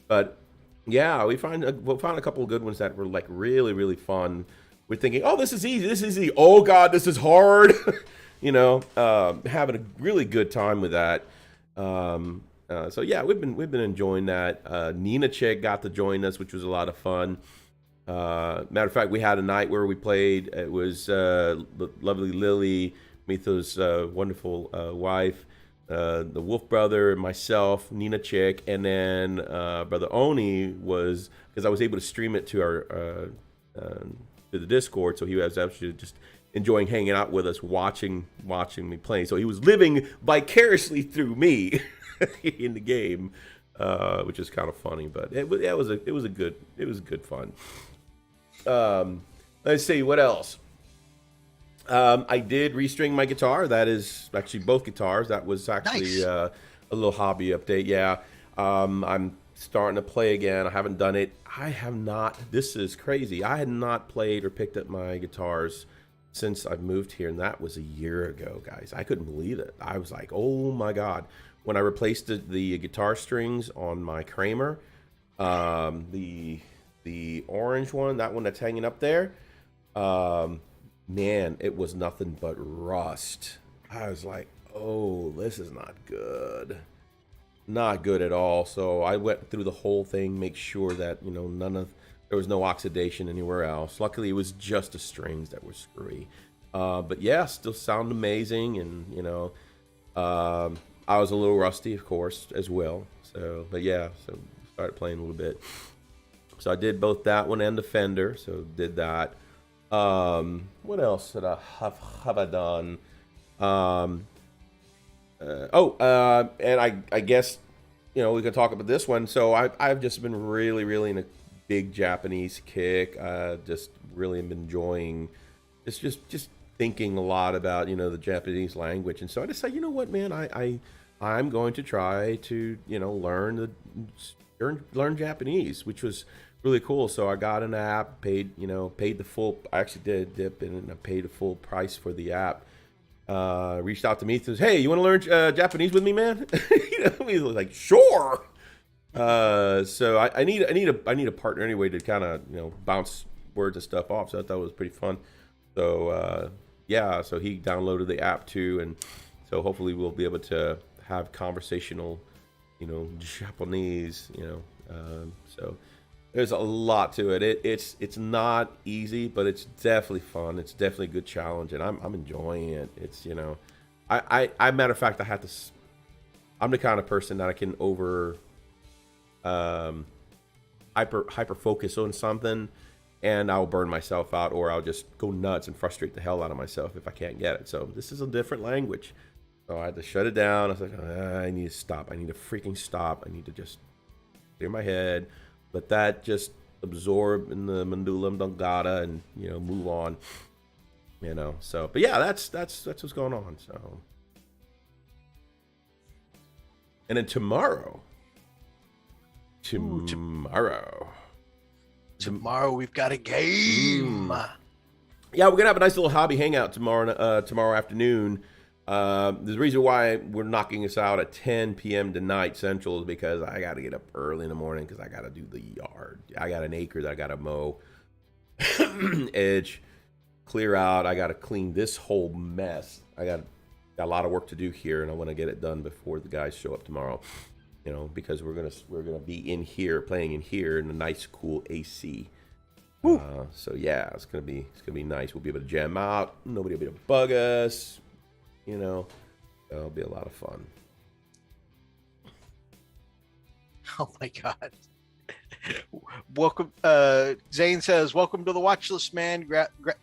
But yeah, we'll find a couple of good ones that were like really, really fun. We're thinking, oh, this is easy. This is easy. Oh God, this is hard. Having a really good time with that. So yeah, we've been enjoying that. Nina Chick got to join us, which was a lot of fun. Matter of fact, we had a night where we played. It was lovely Lily, Mitho's wonderful wife, the Wolf brother, myself, Nina Chick, and then brother Oni was, because I was able to stream it to our to the Discord, so he was actually just enjoying hanging out with us, watching me play. So he was living vicariously through me. In the game, which is kind of funny, but it was good fun. Let's see what else. I did restring my guitar. That is actually both guitars. That was actually Nice. A little hobby update. Yeah, I'm starting to play again. I haven't done it. I have not. This is crazy. I had not played or picked up my guitars since I've moved here, and that was a year ago, guys. I couldn't believe it. I was like, oh my God. When I replaced the guitar strings on my Kramer, the orange one, that one that's hanging up there, man, it was nothing but rust. I was like, oh, this is not good. Not good at all. So I went through the whole thing, make sure that, there was no oxidation anywhere else. Luckily, it was just the strings that were screwy. But yeah, still sound amazing, and, I was a little rusty, of course, as well. So started playing a little bit. So I did both that one and the Fender. So did that. What else did I have I done? And I guess we could talk about this one. So I've just been really, really in a big Japanese kick. Just really been enjoying just thinking a lot about the Japanese language, and so I decided, you know what, man, I'm going to try to learn Japanese, which was really cool. So I got an app, paid the full. I actually did dip in and I paid the full price for the app. Reached out to me, says, "Hey, you want to learn Japanese with me, man?" He was like, "Sure." So I need a partner anyway to kind of bounce words and stuff off. So I thought it was pretty fun. So so he downloaded the app too, and so hopefully we'll be able to have conversational, Japanese, so there's a lot to it. It's not easy, but it's definitely fun. It's definitely a good challenge, and I'm enjoying it. It's I matter of fact, I'm the kind of person that I can hyper focus on something, and I'll burn myself out, or I'll just go nuts and frustrate the hell out of myself if I can't get it. So this is a different language. So I had to shut it down. I was like, I need to stop. I need to freaking stop. I need to just clear my head, let that just absorb in the medulla oblongata, and move on. So, but yeah, that's what's going on. So, and then tomorrow we've got a game. Yeah, we're gonna have a nice little hobby hangout tomorrow afternoon. The reason why we're knocking this out at 10 p.m. tonight Central is because I got to get up early in the morning because I got to do the yard. I got an acre that I got to mow, edge, clear out. I got to clean this whole mess. I got a lot of work to do here, and I want to get it done before the guys show up tomorrow. Because we're gonna be in here, playing in here in a nice, cool AC. So yeah, it's gonna be nice. We'll be able to jam out. Nobody will be able to bug us. It'll be a lot of fun. Oh my God. Welcome. Zane says, "Welcome to the watch list, man.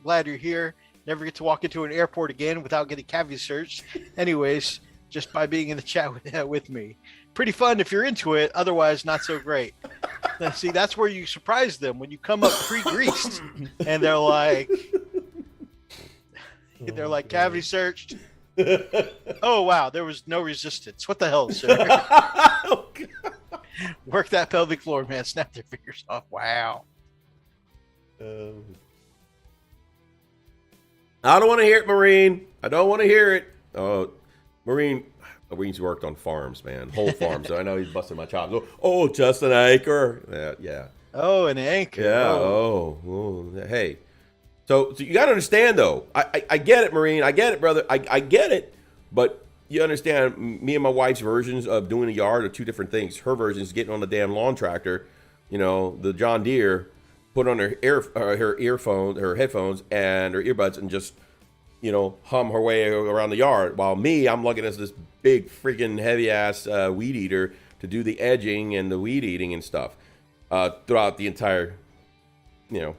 Glad you're here. Never get to walk into an airport again without getting cavity searched. Anyways, just by being in the chat with me. Pretty fun if you're into it. Otherwise, not so great." Now, see, that's where you surprise them when you come up pre-greased, and they're like, cavity searched. Oh wow, there was no resistance. What the hell, sir? Oh, God. Work that pelvic floor, man. Snap their fingers off. Wow. I don't want to hear it, Marine. I don't want to hear it. Oh, Marine's worked on farms, man, whole farms. So I know he's busting my chops. Oh, just an acre. Yeah. Oh, an anchor. Yeah. Oh. Hey. So you got to understand, though. I get it, Marine. I get it, brother. I get it. But you understand, me and my wife's versions of doing a yard are two different things. Her version is getting on the damn lawn tractor, the John Deere, put on her earphones, her headphones, and her earbuds, and just, hum her way around the yard. While me, I'm lugging as this big freaking heavy ass weed eater to do the edging and the weed eating and stuff throughout the entire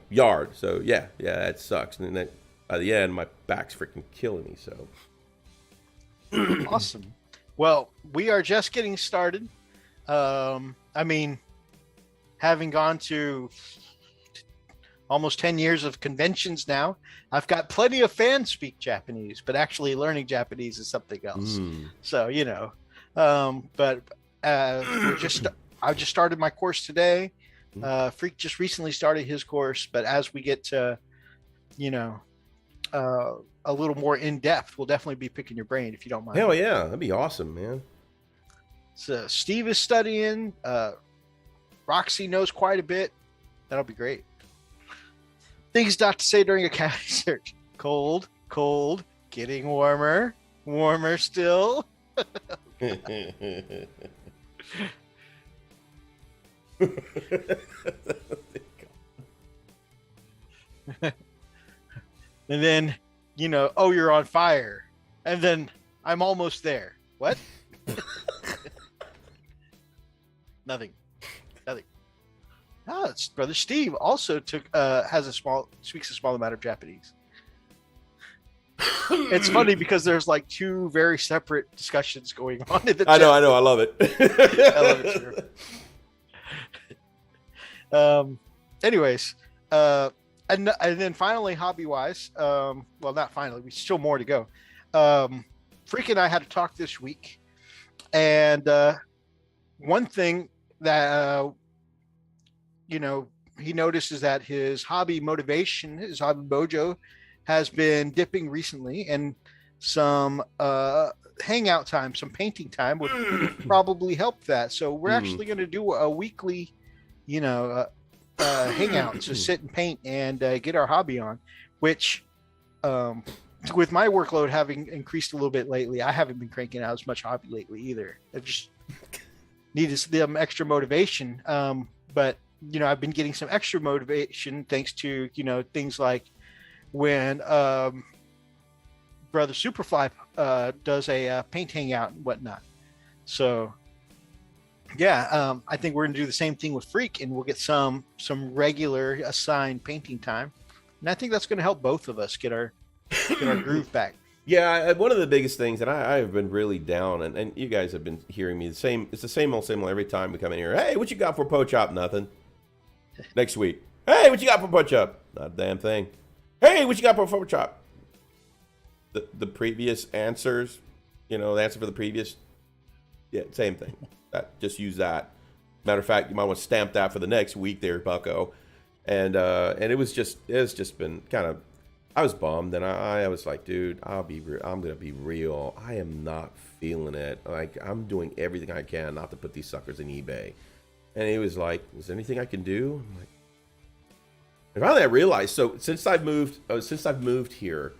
yard. So yeah, that sucks. And then by the end, my back's freaking killing me. So awesome. Well, we are just getting started. Having gone to almost 10 years of conventions now, I've got plenty of fans speak Japanese, but actually learning Japanese is something else. So but I just started my course today. Freak just recently started his course, but as we get to, a little more in depth, we'll definitely be picking your brain if you don't mind. Hell yeah, that'd be awesome, man. So Steve is studying. Roxy knows quite a bit. That'll be great. Things not to say during a cavity search: cold, getting warmer, still. And then, you're on fire. And then I'm almost there. What? Nothing. Oh, it's Brother Steve also speaks a small amount of Japanese. It's funny because there's like two very separate discussions going on in the chat. I know. I love it. I love it too. Anyways, and then finally, hobby-wise, well, not finally, we still more to go. Freak and I had to talk this week, and one thing that he noticed is that his hobby motivation, his hobby mojo, has been dipping recently, and some hangout time, some painting time would probably help that. So we're actually going to do a weekly, hangout to sit and paint and get our hobby on, which with my workload having increased a little bit lately, I haven't been cranking out as much hobby lately either. I just needed some extra motivation. But I've been getting some extra motivation thanks to things like when Brother Superfly does a paint hangout and whatnot. So yeah, I think we're gonna do the same thing with Freak, and we'll get some regular assigned painting time, and I think that's gonna help both of us get our groove back. Yeah, one of the biggest things, and I've been really down, and you guys have been hearing me it's the same old every time we come in here. Hey, what you got for Po Chop? Nothing. Next week. Hey, what you got for Po Chop? Not a damn thing. Hey, what you got for Po Chop? The previous answers, the answer for the previous, same thing. Just use that. Matter of fact, you might want to stamp that for the next week there, bucko. And it's just been kind of, I was bummed, and I was like, dude, I'm gonna be real. I am not feeling it. Like, I'm doing everything I can not to put these suckers in eBay. And he was like, is there anything I can do? I'm like, and finally I realized, so since I've moved here,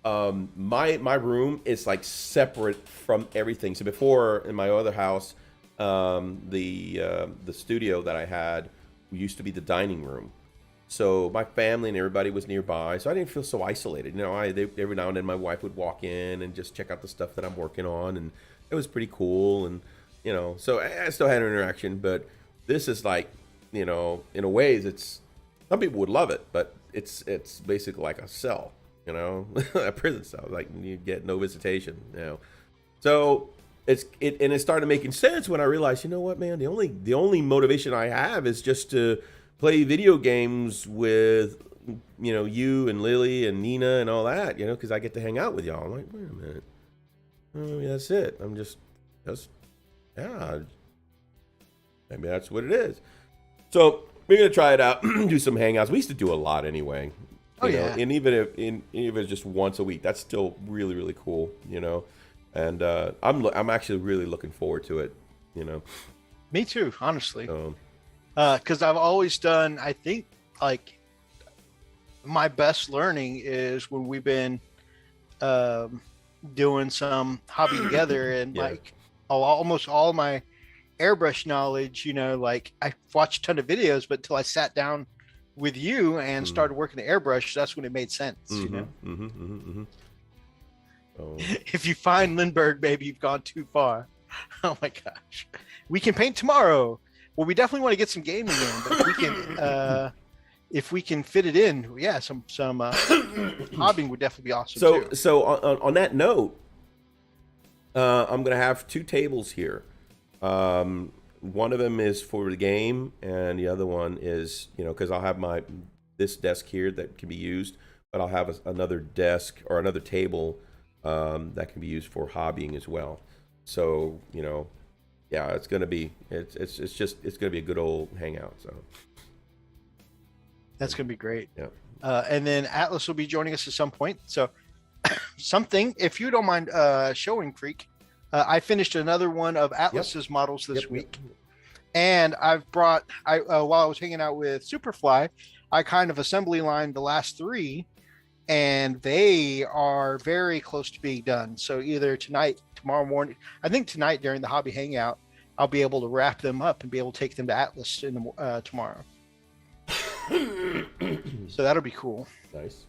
my room is like separate from everything. So before, in my other house, the studio that I had used to be the dining room. So my family and everybody was nearby, so I didn't feel so isolated. Every now and then my wife would walk in and just check out the stuff that I'm working on, and it was pretty cool. And so I still had an interaction, but this is like, in a ways, it's, some people would love it, but it's basically like a cell, a prison cell. Like, you get no visitation, So it started making sense when I realized, you know what, man, the only motivation I have is just to play video games with, you and Lily and Nina and all that, because I get to hang out with y'all. I'm like, wait a minute. I mean, that's it. Yeah. Maybe that's what it is. So we're gonna try it out. Do some hangouts. We used to do a lot anyway. Oh, You know, yeah. and even if it's just once a week, that's still really, really cool. You know, and I'm actually really looking forward to it. You know, Me too, honestly. so, Because I've always done, I think, like my best learning is when we've been doing some hobby together, and Yeah. like almost all my airbrush knowledge, like I watched a ton of videos, but until I sat down with you and started working the airbrush, that's when it made sense. So, If you find Lindbergh, maybe you've gone too far. Oh my gosh. We can paint tomorrow. Well, we definitely want to get some gaming in, but if we can fit it in, yeah, some hobbing would definitely be awesome too. so on that note, I'm gonna have 2 tables here. One of them is for the game, and the other one is, because I'll have this desk here that can be used, but I'll have another desk or another table that can be used for hobbying as well. So yeah, it's gonna be gonna be a good old hangout. So That's going to be great. yeah. And then Atlas will be joining us at some point. So something, if you don't mind showing, Freak, I finished another one of Atlas's models this week. And I've brought, while I was hanging out with Superfly, I kind of assembly lined the last 3, and they are very close to being done. So either tonight, tomorrow morning, I think tonight during the hobby hangout, I'll be able to wrap them up and be able to take them to Atlas tomorrow. So that'll be cool. Nice.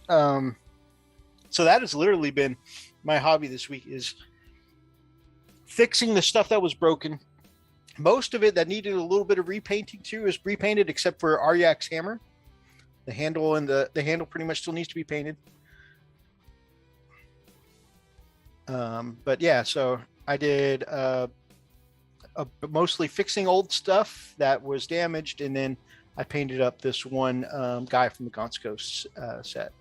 So that has literally been my hobby this week, is fixing the stuff that was broken. Most of it that needed a little bit of repainting too is repainted, except for Aryak's hammer. The handle and the handle pretty much still needs to be painted. But yeah, so I did mostly fixing old stuff that was damaged, and then I painted up this one guy from the Gonsko set.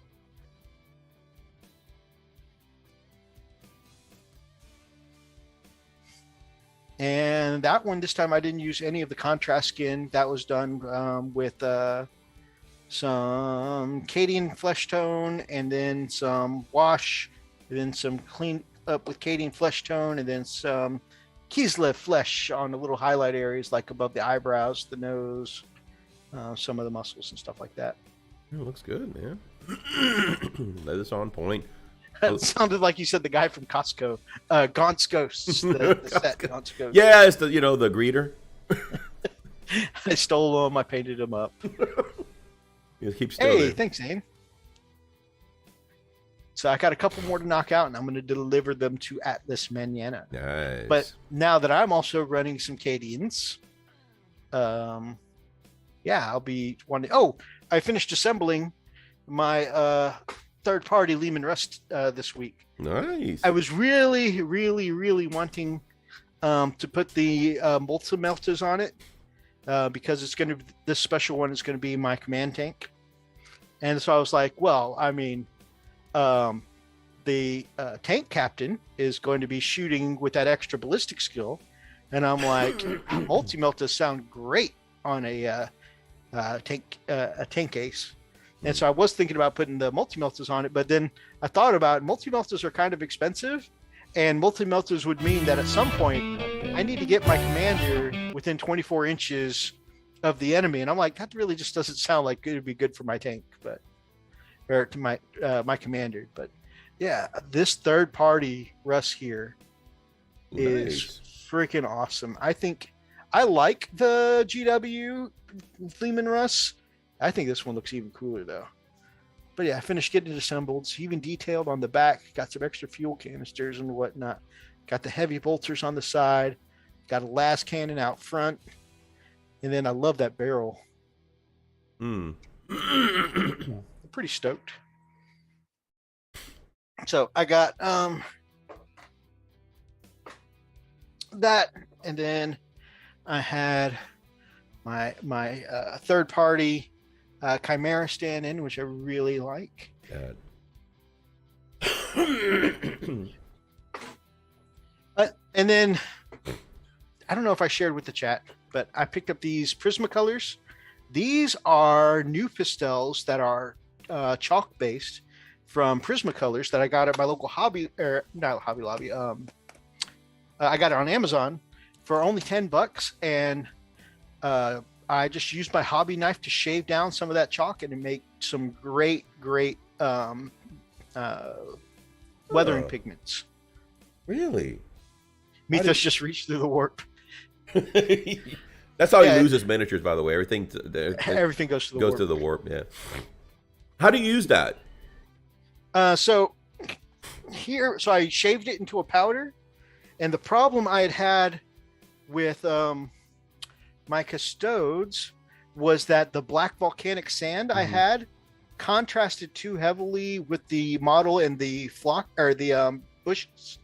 And that one, this time I didn't use any of the contrast skin. That was done with some Cadian flesh tone, and then some wash, and then some clean up with Cadian flesh tone, and then some Kislev flesh on the little highlight areas, like above the eyebrows, the nose, some of the muscles and stuff like that. It looks good, man. That is on point. It sounded like you said the guy from Costco, Gonskos, the set Gonskos. Yeah, it's the the greeter. I stole them. I painted them up. You keep Hey, thanks, Zane. So I got a couple more to knock out, and I'm going to deliver them to Atlas Manana. Nice. But now that I'm also running some Cadians, yeah, I'll be wanting. Oh, I finished assembling my third-party Lehman Rust this week. Nice. I was really, really, really wanting to put the multi-melters on it because it's going to. This special one is going to be my command tank, and so I was like, well, I mean, the tank captain is going to be shooting with that extra ballistic skill, and I'm like, multi-melters sound great on a tank ace. And so I was thinking about putting the multi-melters on it, but then I thought about multi-melters are kind of expensive, and multi-melters would mean that at some point I need to get my commander within 24 inches of the enemy. And I'm like, that really just doesn't sound like it would be good for my tank, or to my my commander. But yeah, this third-party Russ here is freaking awesome. I think I like the GW Lehman Russ. I think this one looks even cooler though. But yeah, I finished getting it assembled. It's even detailed on the back. Got some extra fuel canisters and whatnot. Got the heavy bolters on the side. Got a las cannon out front. And then I love that barrel. I'm pretty stoked. So I got that, and then I had my third party Chimera stand in, which I really like. God. And then I don't know if I shared with the chat, but I picked up these Prismacolors. These are new pastels that are chalk based from Prismacolors that I got at my local not Hobby Lobby. I got it on Amazon for only $10, and I just used my hobby knife to shave down some of that chalk and to make some great weathering pigments. Really? Mythos just reached through the warp. That's how he loses miniatures, by the way. Everything goes to the warp. Yeah. How do you use that? So I shaved it into a powder, and the problem I had with my custodes was that the black volcanic sand I had contrasted too heavily with the model and the flock or the bushes,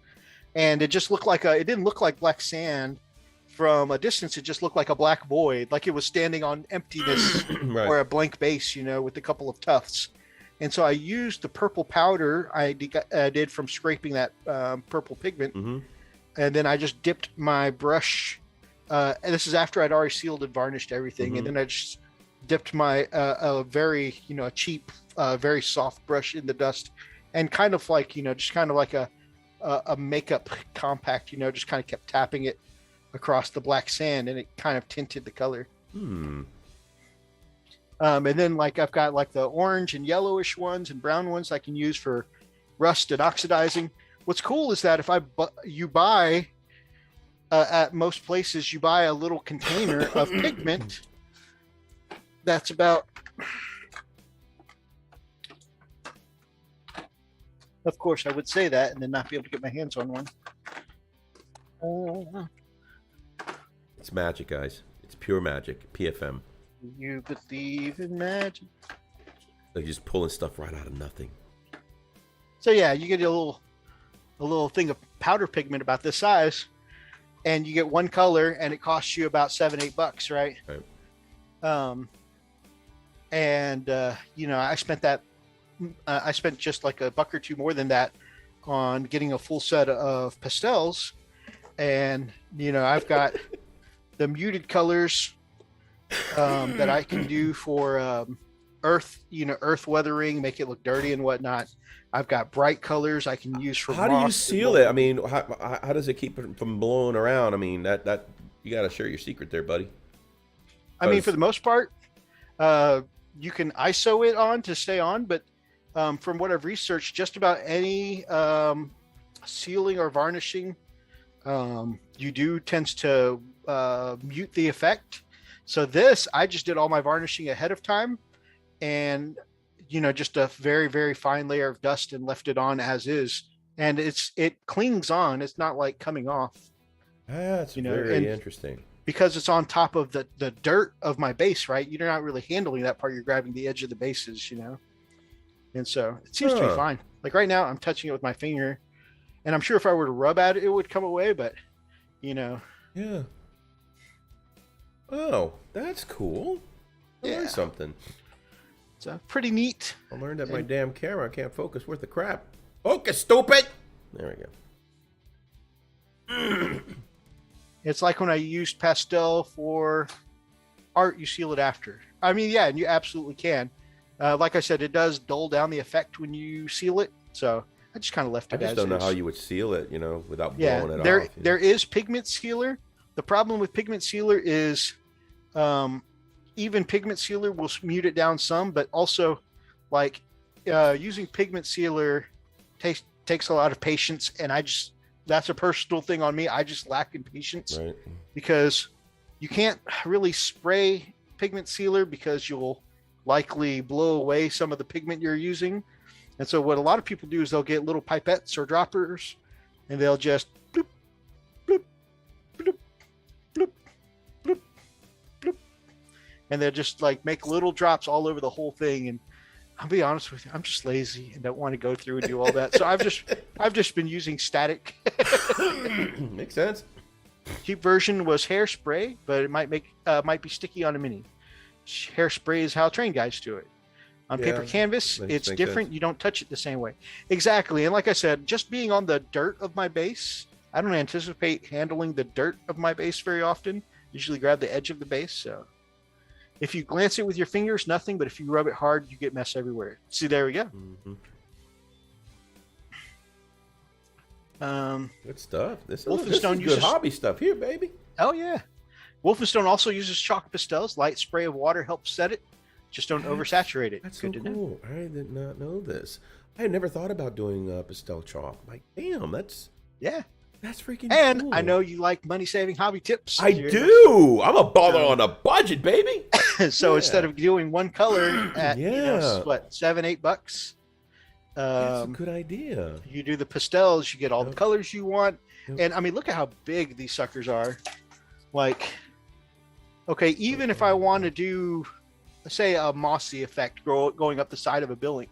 and it just looked like it didn't look like black sand from a distance. It just looked like a black void, like it was standing on emptiness or a blank base, with a couple of tufts. And so I used the purple powder I did from scraping that purple pigment, and then I just dipped my brush. And this is after I'd already sealed and varnished everything, and then I just dipped my a very a cheap, very soft brush in the dust, and kind of like just kind of like a makeup compact, just kind of kept tapping it across the black sand, and it kind of tinted the color. And then I've got the orange and yellowish ones and brown ones I can use for rust and oxidizing. What's cool is that if you buy at most places, you buy a little container of pigment that's about, of course I would say that and then not be able to get my hands on one. It's magic, guys. It's pure magic. PFM. You believe in magic. Like just pulling stuff right out of nothing. So yeah, you get a little thing of powder pigment about this size, and you get one color, and it costs you about $7-8, right? Right. I spent that. I spent just like $1 or $2 more than that on getting a full set of pastels, and I've got the muted colors that I can do for earth weathering, make it look dirty and whatnot. I've got bright colors I can use for. How do you seal it? I mean, how does it keep it from blowing around? I mean, that you got to share your secret there, buddy. I mean, for the most part, you can ISO it on to stay on, but from what I've researched, just about any sealing or varnishing you do tends to mute the effect. So this, I just did all my varnishing ahead of time, and just a very, very fine layer of dust and left it on as is, and it clings on. It's not like coming off. That's very interesting. Because it's on top of the dirt of my base, right? You're not really handling that part. You're grabbing the edge of the bases, and so it seems to be fine. Like right now, I'm touching it with my finger, and I'm sure if I were to rub at it, it would come away, but Yeah. Oh, that's cool. I learned something. It's pretty neat. I learned that my damn camera can't focus worth the crap. Focus, stupid! There we go. It's like when I used pastel for art, you seal it after. I mean, yeah, and you absolutely can. Like I said, it does dull down the effect when you seal it, so I just kind of left it as is. I just don't know how you would seal it, without blowing it off. There is pigment sealer. The problem with pigment sealer is even pigment sealer will mute it down some, but also using pigment sealer takes a lot of patience, and that's a personal thing on me. I just lack in patience, right? Because you can't really spray pigment sealer because you'll likely blow away some of the pigment you're using. And so what a lot of people do is they'll get little pipettes or droppers, and they'll just bloop, bloop, bloop, bloop, bloop, bloop, and they'll just make little drops all over the whole thing. And I'll be honest with you, I'm just lazy and don't want to go through and do all that. So I've just been using static. Makes sense. Cheap version was hairspray, but it might be sticky on a mini. Hairspray is how train guys do it. On paper canvas, it's makes different. sense. You don't touch it the same way. Exactly. And like I said, just being on the dirt of my base, I don't anticipate handling the dirt of my base very often. Usually grab the edge of the base. So if you glance it with your fingers, nothing. But if you rub it hard, you get mess everywhere. See, there we go. Good stuff. This is Wolfenstone good uses hobby stuff here, baby. Oh yeah. Wolfenstone also uses chalk pastels. Light spray of water helps set it. Just don't oversaturate it. That's good so to know. cool. I did not know this. I had never thought about doing pastel chalk. Like, damn, that's freaking And cool. I know you like money-saving hobby tips. I do. I'm a baller So- on a budget, baby. So Yeah. instead of doing one color at Yeah. what, $7-8, That's a good idea. you do the pastels, you get all the Yep. colors you want. Yep. And I mean, look at how big these suckers are. Like, okay, even if I want to do, say, a mossy effect going up the side of a building,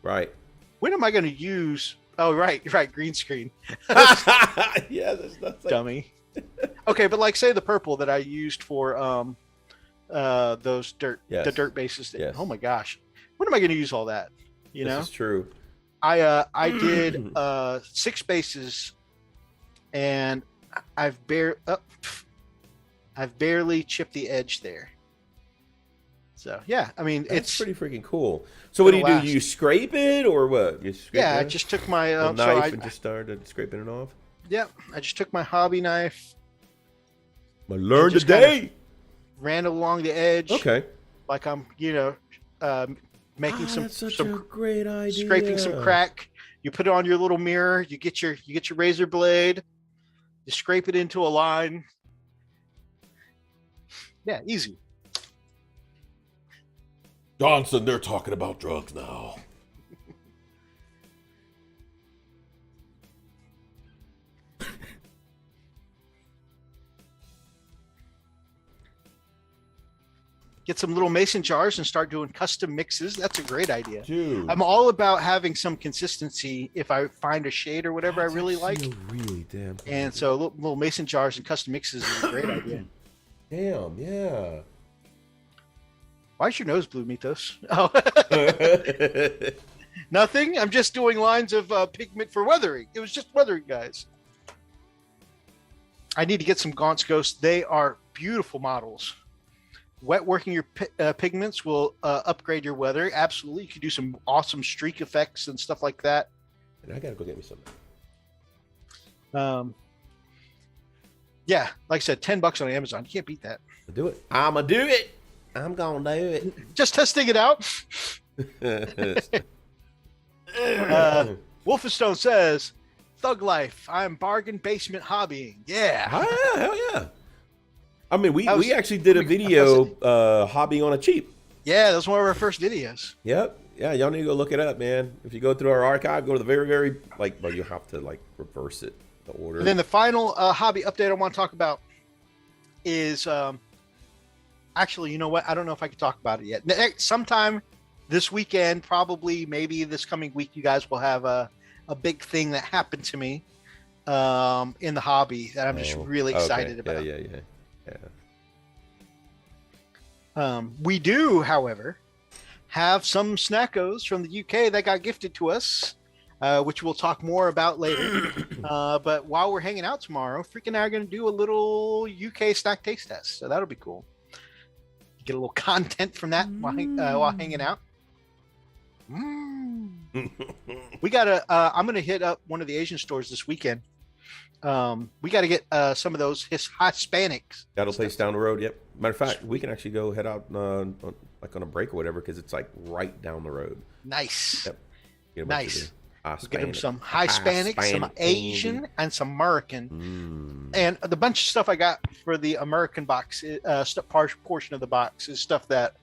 Right. when am I going to use? Oh, right, green screen, Yeah, that's like, dummy. Okay, but like, say the purple that I used for those the dirt bases. Yes. Oh my gosh, when am I going to use all that? You know, this is true. I did 6 bases, and I've barely chipped the edge there. So yeah, I mean, That's it's pretty freaking cool. So what do you do? last. You scrape it or what? You scrape I it? just took my A so knife and just started scraping it off. I just took my hobby knife, I learned just today. ran along the edge, Okay. like I'm making That's such a some great idea. scraping some crack. You put it on your little mirror. You get your razor blade. You scrape it into a line. Yeah, easy. Johnson, they're talking about drugs now. Get some little mason jars and start doing custom mixes. That's a great idea. Dude. I'm all about having some consistency if I find a shade or whatever I really like. Really damn. And so little mason jars and custom mixes is a great idea. Damn, yeah. Why's your nose blue, Mythos? Oh, nothing. I'm just doing lines of pigment for weathering. It was just weathering, guys. I need to get some Gaunt's Ghosts. They are beautiful models. Wet working your pigments will upgrade your weather. Absolutely. You can do some awesome streak effects and stuff like that. And I gotta go get me some. Yeah, like I said, $10 on Amazon. You can't beat that. Do it. I'ma do it. I'm gonna do it. Just testing it out. Wolfenstone says, "Thug life. I'm bargain basement hobbying." Yeah. Ah, hell yeah. I mean, we was- actually did a video hobbying on a cheap. Yeah, that was one of our first videos. Yep. Yeah, y'all need to go look it up, man. If you go through our archive, go to the very, very, well, you have to, reverse it, the order. And then the final hobby update I want to talk about is, actually, you know what? I don't know if I can talk about it yet. Sometime this weekend, probably, maybe this coming week, you guys will have a big thing that happened to me in the hobby that I'm just really excited about. Yeah. We do, however, have some snackos from the UK that got gifted to us, which we'll talk more about later. But while we're hanging out tomorrow, Freak and I are going to do a little UK snack taste test. So that'll be cool. Get a little content from that while hanging out. We got to, I'm going to hit up one of the Asian stores this weekend. We got to get some of those Hispanics. Got a place down the road. Yep. Matter of fact, we can actually go head out on a break or whatever because it's right down the road. Nice. Yep. Get a bunch Nice. of We'll get them some Hispanic, some Asian, and some American. And the bunch of stuff I got for the American box, portion of the box, is stuff that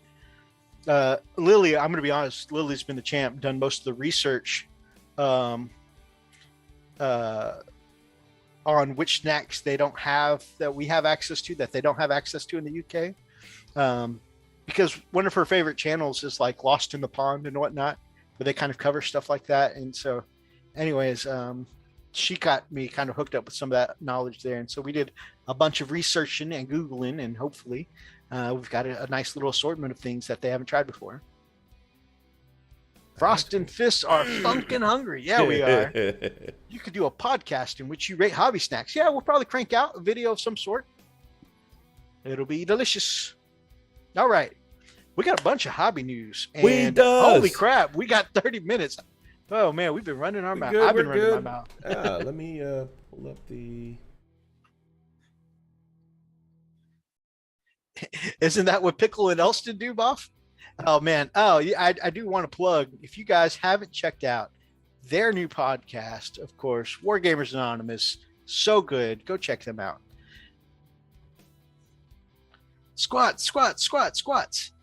Lily, I'm going to be honest, Lily's been the champ, done most of the research on which snacks they don't have that we have access to that they don't have access to in the UK. Because one of her favorite channels is like Lost in the Pond and whatnot, where they kind of cover stuff like that. And so anyways, she got me kind of hooked up with some of that knowledge there. And so we did a bunch of researching and Googling, and hopefully we've got a nice little assortment of things that they haven't tried before. Frost and Fists are funkin' hungry. Yeah, we are. You could do a podcast in which you rate hobby snacks. Yeah, we'll probably crank out a video of some sort. It'll be delicious. All right. We got a bunch of hobby news. And holy crap, we got 30 minutes. Oh, man, we've been running our mouth. I've been running my mouth. Let me pull up the... Isn't that what Pickle and Elston do, Boff? Oh, man. Oh, yeah, I do want to plug. If you guys haven't checked out their new podcast, of course, Wargamers Anonymous, so good. Go check them out. Squats.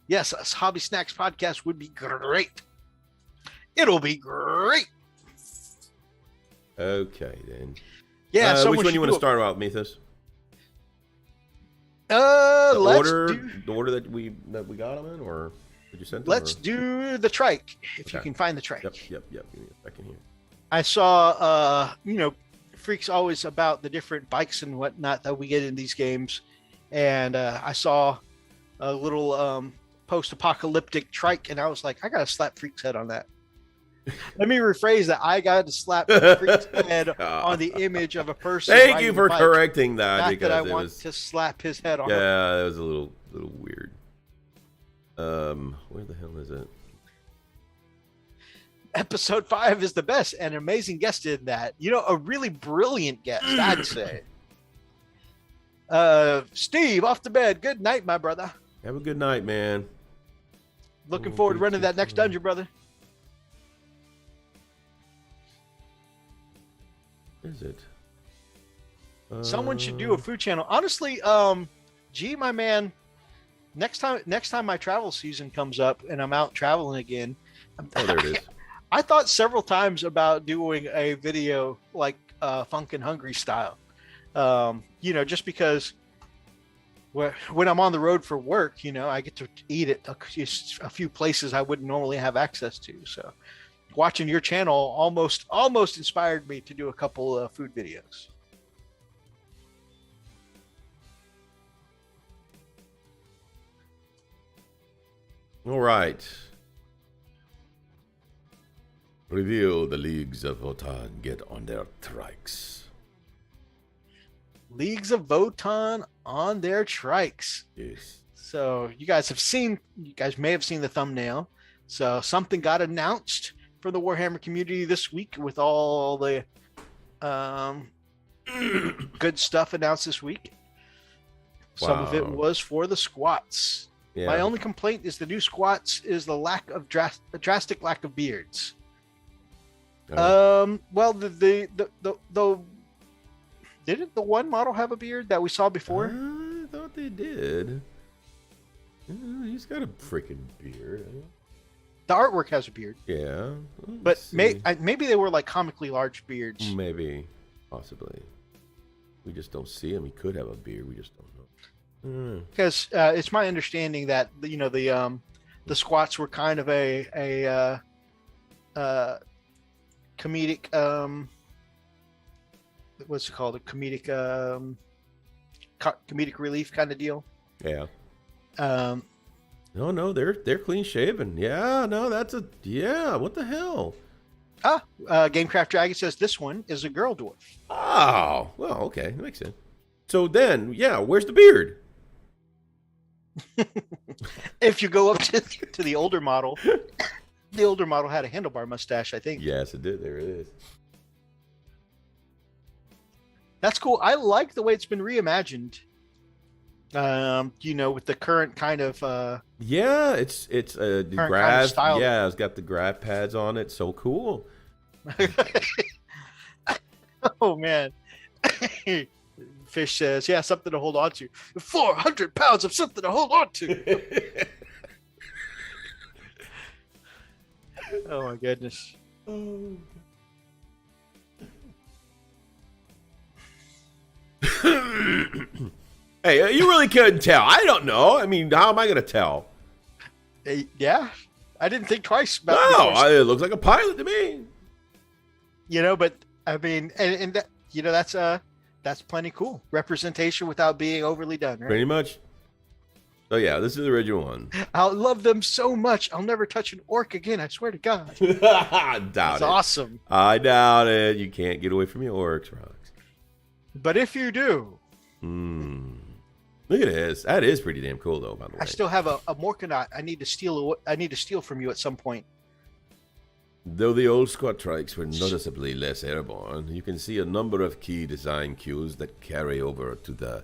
Yes, a Hobby Snacks podcast would be great. It'll be great. Okay, then. Yeah, which one you want to start out, Mythos? The order that we got them in, or did you send them? Let's do the trike, if you can find the trike. Yep. Give me a second here. I saw, Freaks always about the different bikes and whatnot that we get in these games, and I saw a little post-apocalyptic trike, and I was like, I gotta slap Freak's head on that. Let me rephrase that. I got to slap Freak's head on the image of a person. Thank you for correcting that. Not that I want to slap his head on. Yeah, that was a little weird. Where the hell is it? Episode 5 is the best, and an amazing guest in that. A really brilliant guest, I'd say. Steve, off to bed. Good night, my brother. Have a good night, man. Looking forward to running that next dungeon, brother. Is it? Someone should do a food channel. Honestly, gee, my man, next time my travel season comes up and I'm out traveling again. Oh, there it is. I thought several times about doing a video like Funkin' Hungry style. Just because when I'm on the road for work, I get to eat at a few places I wouldn't normally have access to. So watching your channel almost inspired me to do a couple of food videos. All right. Reveal the Leagues of Votan get on their trikes. Leagues of Votan on their trikes. Yes. So you guys may have seen the thumbnail. So something got announced for the Warhammer community this week with all the good stuff announced this week. Wow. Some of it was for the squats. Yeah. My only complaint is the new squats is the drastic lack of beards. Well, didn't the one model have a beard that we saw before? I thought they did. He's got a freaking beard. The artwork has a beard. Yeah. But maybe they were like comically large beards. Maybe. Possibly. We just don't see him. He could have a beard. We just don't know. Because it's my understanding that the squats were kind of a comedic what's it called, a comedic relief kind of deal. Yeah. No, they're clean shaven. Yeah, no, what the hell? Gamecraft Dragon says this one is a girl dwarf. Oh, well, okay, that makes sense. So then, yeah, where's the beard? If you go up to the older model, the older model had a handlebar mustache, I think. Yes, it did. There it is. That's cool. I like the way it's been reimagined. With the current kind of yeah, it's the grav kind of style. Yeah, it's got the grav pads on it. So cool. Oh man. Fish says, yeah, something to hold on to. 400 pounds of something to hold on to. Oh my goodness. Hey, you really couldn't tell. I don't know. I mean, how am I going to tell? Yeah, I didn't think twice about it. No, it looks like a pilot to me. But I mean, and that, that's plenty cool. Representation without being overly done, right? Pretty much. So yeah, this is the original one. I love them so much. I'll never touch an orc again. I swear to God. I doubt It's it. awesome. I doubt it. You can't get away from your orcs, Rox. But if you do, Look at this. That is pretty damn cool, though. By the way, I still have a Morkanaut. I need to steal from you at some point. Though the old squad trikes were noticeably less airborne, you can see a number of key design cues that carry over to the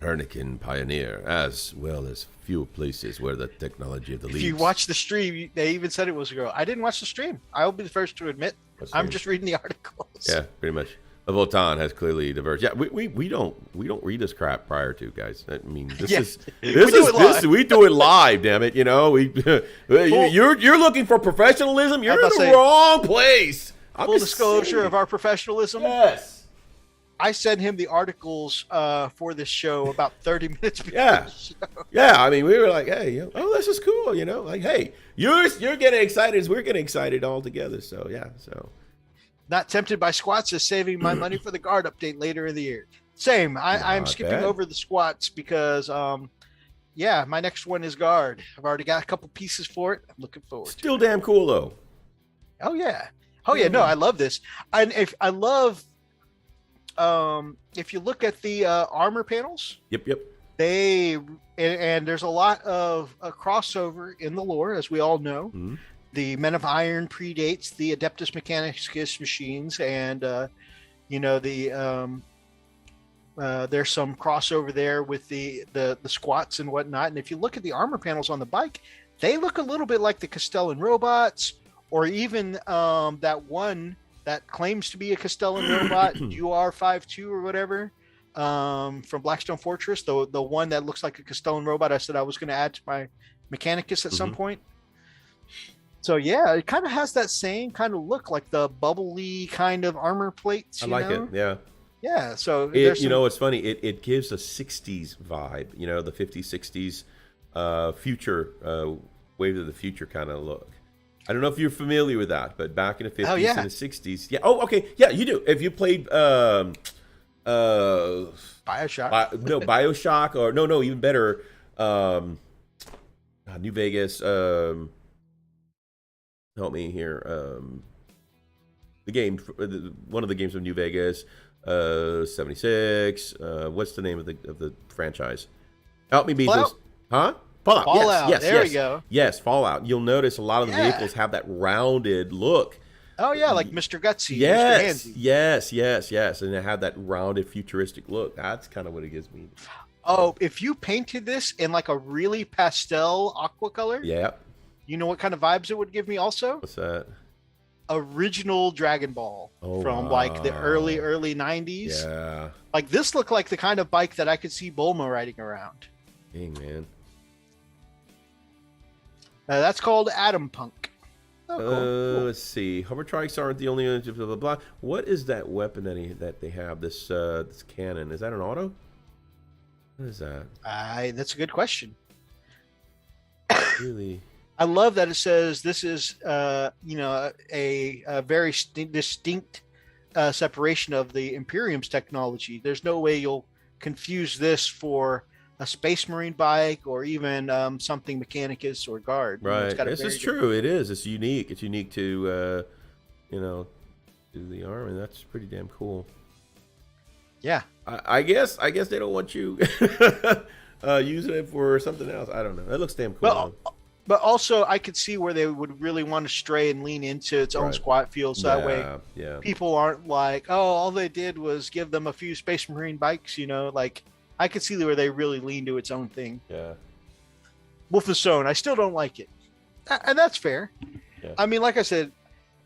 Hernican Pioneer, as well as few places where the technology of the If leads. you watch the stream, they even said it was a girl. I didn't watch the stream. I will be the first to admit. I'm just reading the articles. Yeah, pretty much. The Votan has clearly diverged. Yeah, we don't read this crap prior to, guys. I mean, this we do it live. Damn it, you know you're looking for professionalism. You're in the wrong place. Full disclosure of our professionalism. Yes. I sent him the articles for this show about 30 minutes before the show. Yeah, I mean, we were like, hey, oh, this is cool, you know? Like, hey, you're getting excited as we're getting excited all together. So, yeah, so. Not tempted by squats is saving my money for the guard update later in the year. Same. I'm skipping over the squats because, my next one is guard. I've already got a couple pieces for it. I'm looking forward Still damn cool, though. Oh, yeah. Oh, yeah. No, I love this. And if you look at the armor panels, Yep. and there's a lot of crossover in the lore, as we all know. Mm-hmm. The Men of Iron predates the Adeptus Mechanicus machines, and there's some crossover there with the squats and whatnot. And if you look at the armor panels on the bike, they look a little bit like the Castellan robots, or even that one that claims to be a Castellan robot, UR52 or whatever, from Blackstone Fortress, the one that looks like a Castellan robot I said I was going to add to my Mechanicus at some point. So yeah, it kind of has that same kind of look, like the bubbly kind of armor plates. I like it, yeah. Yeah, so it's funny. It gives a 60s vibe, the 50s, 60s future, wave of the future kind of look. I don't know if you're familiar with that, but back in the 50s and the 60s. Yeah. Oh, okay. Yeah, you do. If you played Bioshock. Bioshock, or no, even better, New Vegas, help me here. The game, one of the games of New Vegas, 76. What's the name of the franchise? Help me beat this. Huh? Fallout. Yes, there we go. Yes, Fallout. You'll notice a lot of the vehicles have that rounded look. Oh yeah, like Mr. Gutsy. Yes, Mr. yes, and they have that rounded, futuristic look. That's kind of what it gives me. Oh, if you painted this in like a really pastel aqua color, you know what kind of vibes it would give me also? What's that? Original Dragon Ball from like the early 90s. Yeah. Like this looked like the kind of bike that I could see Bulma riding around. Dang, man. That's called Atom Punk. Oh, cool. Let's see. Hover trikes aren't the only blah, blah, blah. What is that weapon that they have? This cannon. Is that an auto? What is that? That's a good question. Really? I love that it says this is a very distinct separation of the Imperium's technology. There's no way you'll confuse this for a Space Marine bike or even something Mechanicus or Guard. Right. This is true. It is. It's unique. It's unique to to the army. That's pretty damn cool. Yeah. I guess they don't want you using it for something else. I don't know. That looks damn cool. But also, I could see where they would really want to stray and lean into its own squat feel, so that way people aren't like, oh, all they did was give them a few Space Marine bikes, like I could see where they really lean to its own thing. Yeah. Wolfenstein, I still don't like it. And that's fair. Yeah. I mean, like I said,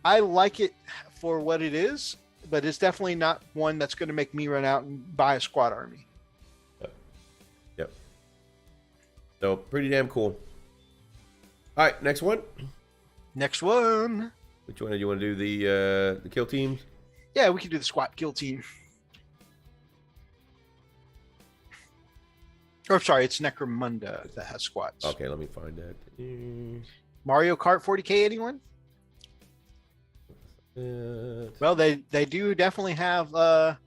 I like it for what it is, but it's definitely not one that's going to make me run out and buy a squad army. Yep. So, pretty damn cool. All right, next one. Next one. Which one do you want to do? The kill teams? Yeah, we can do the squat kill team. Or sorry, it's Necromunda that has squats. Okay, let me find that. Mario Kart 40K, anyone? Well, they do definitely have. Oh,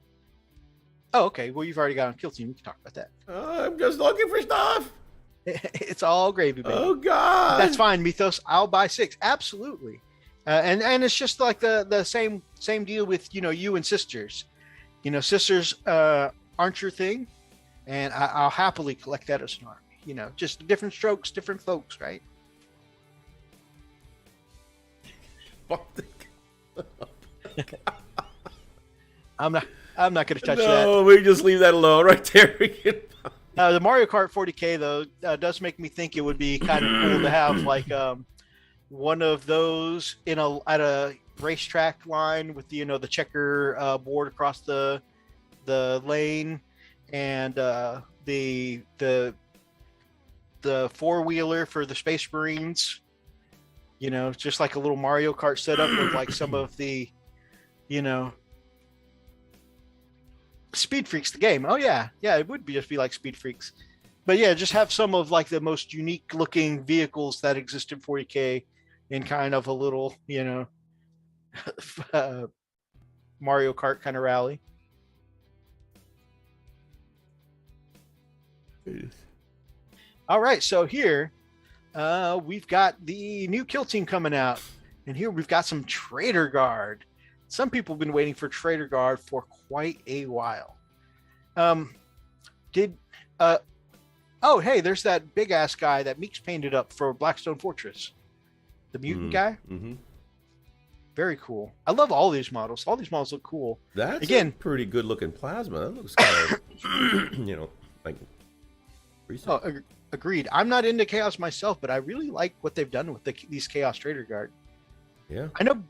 okay. Well, you've already got on kill team. We can talk about that. I'm just looking for stuff. It's all gravy, baby. Oh God. That's fine, Mythos. I'll buy 6. Absolutely. And it's just like the same deal with you and sisters. Sisters aren't your thing, and I'll happily collect that as an army. Just different strokes, different folks, right? I'm not going to touch that. No, we just leave that alone right there. The Mario Kart 40K though does make me think it would be kind of cool to have like one of those at a racetrack line with the checker board across the lane, and the four-wheeler for the Space Marines. Just like a little Mario Kart setup with like some of the Speed Freaks, the game. Oh yeah, it would just be like Speed Freaks, but yeah, just have some of like the most unique looking vehicles that exist in 40K in kind of a little Mario Kart kind of rally. All right, so here we've got the new kill team coming out, and here we've got some Traitor Guard. Some people have been waiting for Traitor Guard for quite a while. Oh, hey, there's that big ass guy that Meeks painted up for Blackstone Fortress. The mutant guy. Mm-hmm. Very cool. I love all these models. All these models look cool. That's again pretty good looking plasma. That looks kind of, like recent. Oh, agreed. I'm not into Chaos myself, but I really like what they've done with these Chaos Traitor Guard. Yeah. I know.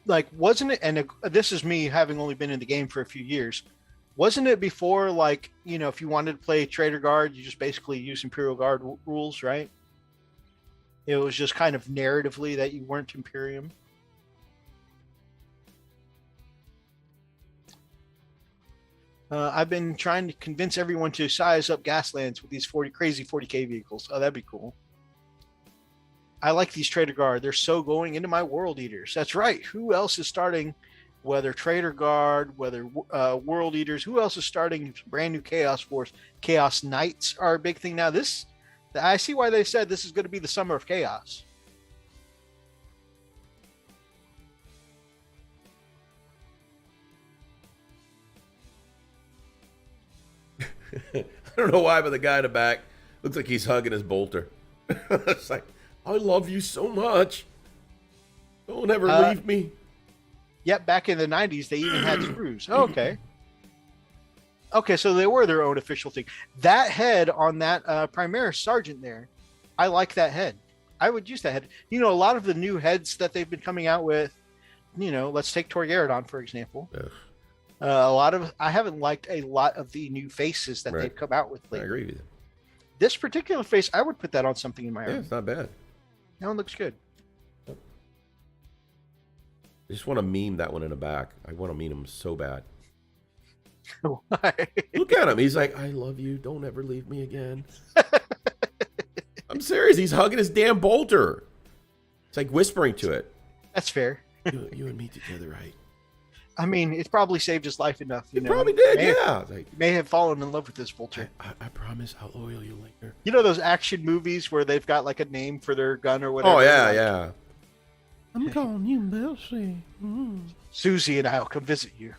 Like, wasn't it, and this is me having only been in the game for a few years, wasn't it before, like, if you wanted to play Traitor Guard, you just basically use Imperial Guard rules, right? It was just kind of narratively that you weren't Imperium. I've been trying to convince everyone to size up Gaslands with these crazy 40K vehicles. Oh, that'd be cool. I like these Traitor Guard. They're so going into my World Eaters. That's right. Who else is starting, whether Traitor Guard, whether World Eaters, who else is starting brand new Chaos Force? Chaos Knights are a big thing now. I see why they said this is going to be the summer of chaos. I don't know why, but the guy in the back looks like he's hugging his bolter. It's like, I love you so much. Don't ever leave me. Yep, back in the 90s, they even had screws. Oh, okay. Okay, so they were their own official thing. That head on that Primaris Sergeant there, I like that head. I would use that head. A lot of the new heads that they've been coming out with, let's take Torgaradon, for example. Ugh. I haven't liked a lot of the new faces that they've come out with lately. I agree with you. This particular face, I would put that on something in my army. Yeah, it's not bad. That one looks good. I just want to meme that one in the back. I want to meme him so bad. Why? Look at him. He's like, I love you. Don't ever leave me again. I'm serious. He's hugging his damn bolter. It's like whispering to it. That's fair. You and me together, right? I mean, it probably saved his life enough. It probably did, yeah. May have fallen in love with this vulture. I promise I'll oil you later. Those action movies where they've got like a name for their gun or whatever? Oh, yeah, yeah. I'm calling you Bessie. Susie and I'll come visit you.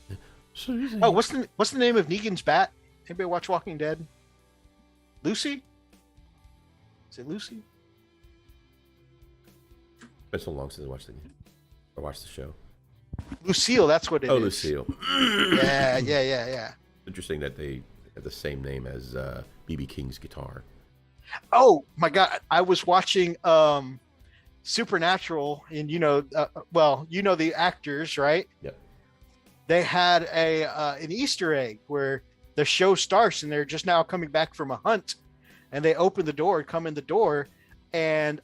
Susie. Oh, what's the name of Negan's bat? Anybody watch Walking Dead? Lucy? Is it Lucy? It's been so long since I watched the show. Lucille, that's what it is. Oh, Lucille. Yeah. Interesting that they have the same name as B.B. King's guitar. Oh my God! I was watching Supernatural, and the actors, right? Yep. They had an Easter egg where the show starts, and they're just now coming back from a hunt, and they open the door and come in the door, and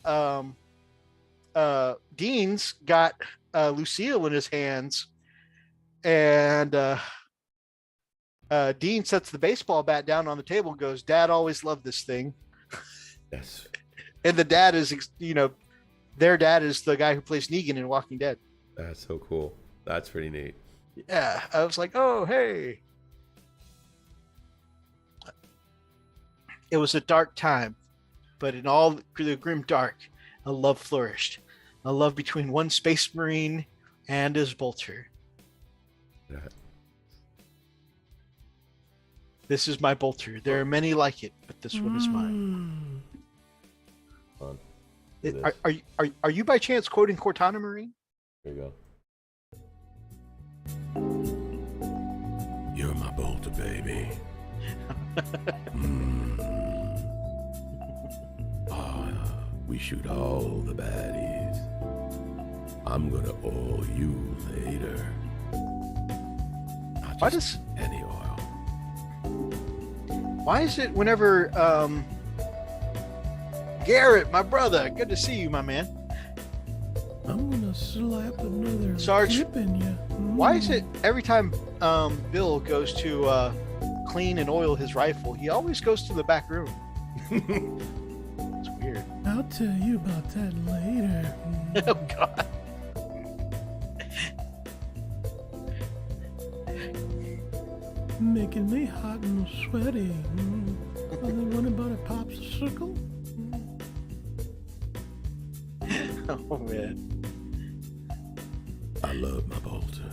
Dean's got Lucille in his hands, and Dean sets the baseball bat down on the table and goes, "Dad always loved this thing." Yes. And the dad is, their dad is the guy who plays Negan in Walking Dead. That's so cool. That's pretty neat. Yeah, I was like, oh, hey. It was a dark time. but in all the grim dark, a love flourished. A love between one space marine and his bolter. That- This is my bolter. There are many like it, but this one is mine. Fun. Are you by chance quoting Cortana Marine? There you go. You're my bolter, baby. We shoot all the baddies. I'm gonna oil you later. Not Why just any oil. Why is it whenever Garrett, my brother, good to see you, my man. I'm gonna slap another Sarge, chip in you. Why is it every time Bill goes to clean and oil his rifle, he always goes to the back room? It's weird. I'll tell you about that later. Oh God. Making me hot and sweaty. Are they running about a popsicle? Oh man. I love my bolter.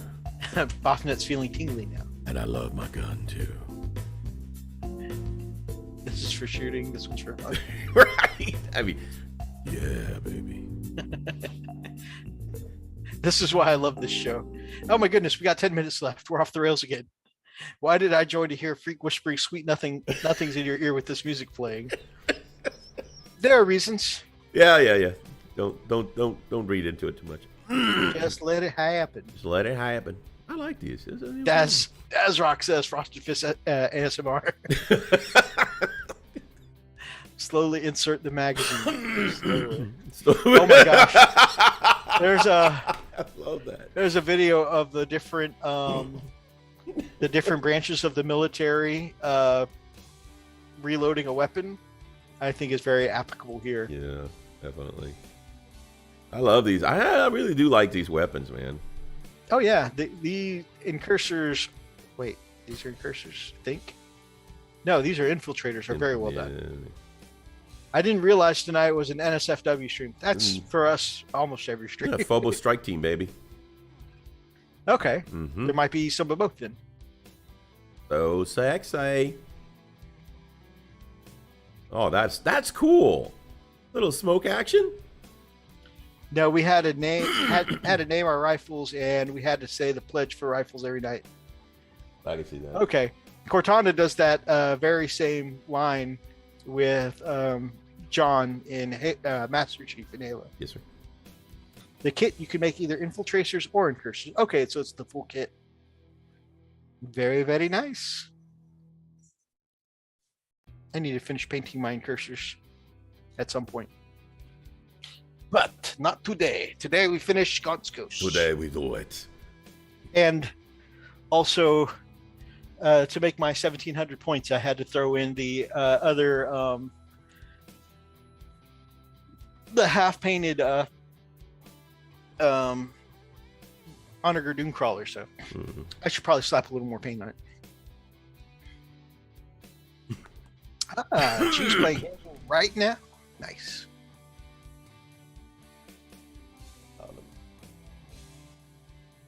Bothnet's feeling tingly now. And I love my gun too. This is for shooting. This one's for hunting. Right? I mean, yeah, baby. This is why I love this show. Oh my goodness, we got 10 minutes left. We're off the rails again. Why did I join to hear freak whispering sweet nothings in your ear with this music playing? There are reasons. Yeah. Don't read into it too much. Just let it happen. Just let it happen. I like these. Daz Rock says Frosted Fist ASMR. Slowly insert the magazine. Slowly. Oh my gosh. I love that. There's a video of the different branches of the military reloading a weapon. I think is very applicable here. Yeah, definitely. I love these. I really do like these weapons, man. Oh yeah, the incursors. Wait, these are incursors. I think. No, these are infiltrators. Are very well done. I didn't realize tonight was an NSFW stream. That's for us almost every stream. Yeah, Phobos Strike Team, baby. Okay, Mm-hmm. there might be some of both then. So sexy. Oh, that's cool. Little smoke action. No, we had to name had to name our rifles, and we had to say the pledge for rifles every night. I can see that. Okay, Cortana does that very same line with John in Master Chief in Halo. Yes, sir. The kit you can make either infiltrators or incursors. Okay, so it's the full kit. Very, very nice. I need to finish painting my incursors at some point. But not today. Today we finish God's Ghost. Today we do it. And also, to make my 1,700 points, I had to throw in the other, the half-painted Onager Doomcrawler. So I should probably slap a little more paint on it. She's playing Hazel right now. Nice.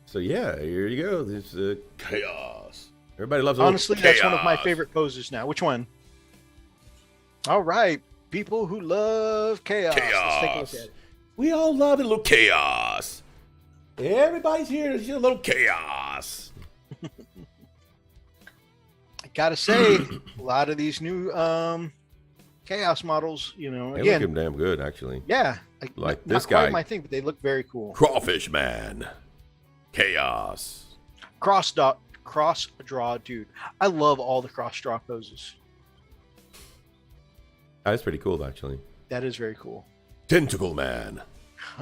So yeah, here you go. This chaos. Everybody loves. Honestly, chaos. that's one of my favorite poses now. Which one? All right, people who love chaos. Let's take a look at it. We all love a little chaos. Everybody's here to see a little chaos. I gotta say, a lot of these new chaos models, you know, They again, look damn good, actually. yeah, Like not this quite guy. my thing, but they look very cool. Crawfish Man. Chaos. Cross draw, dude. I love all the cross draw poses. That's pretty cool, actually. That is very cool. Tentacle Man.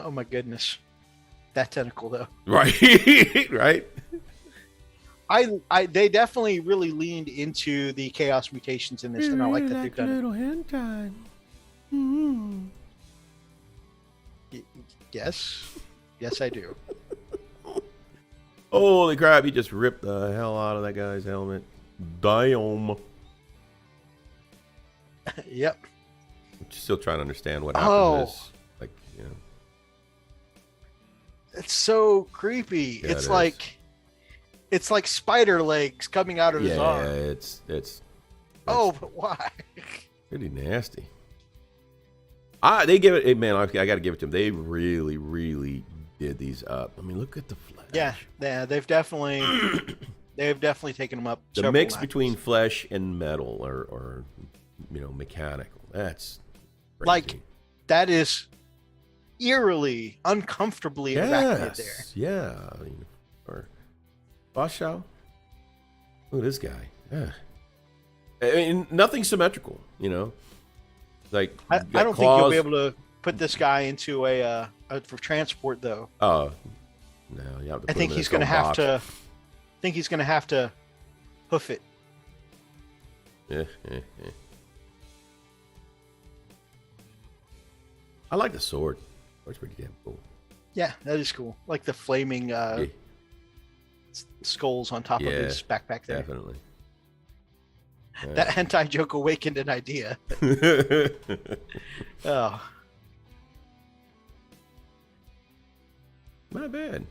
Oh my goodness, that tentacle though. Right. Right. They definitely really leaned into the chaos mutations in this, and I like that they've done it. little hentai. Mm. Yes, I do. Holy crap, he just ripped the hell out of that guy's helmet. Damn. Yep. still trying to understand what happened. Oh. Is, like, you know. It's so creepy. Yeah, It's like spider legs coming out of his arm. It's Oh, but why? pretty nasty. They give it, man. I got to give it to them. They really, really did these up. I mean, look at the flesh. Yeah, they've definitely taken them up. The mix between flesh and metal, or mechanical. That's crazy. Like that is eerily, uncomfortably arachnid there. Yeah. I mean, or Basho. Look at this guy. Yeah. I mean, nothing symmetrical, Like I don't think you'll be able to put this guy into a for transport though. Oh, no! You have to I think he's going to have to. I think he's going to have to hoof it. Yeah. I like the sword. That's pretty damn cool. Yeah, that is cool. Like the flaming skulls on top of his backpack there. Definitely. That hentai joke awakened an idea. Oh. Not bad.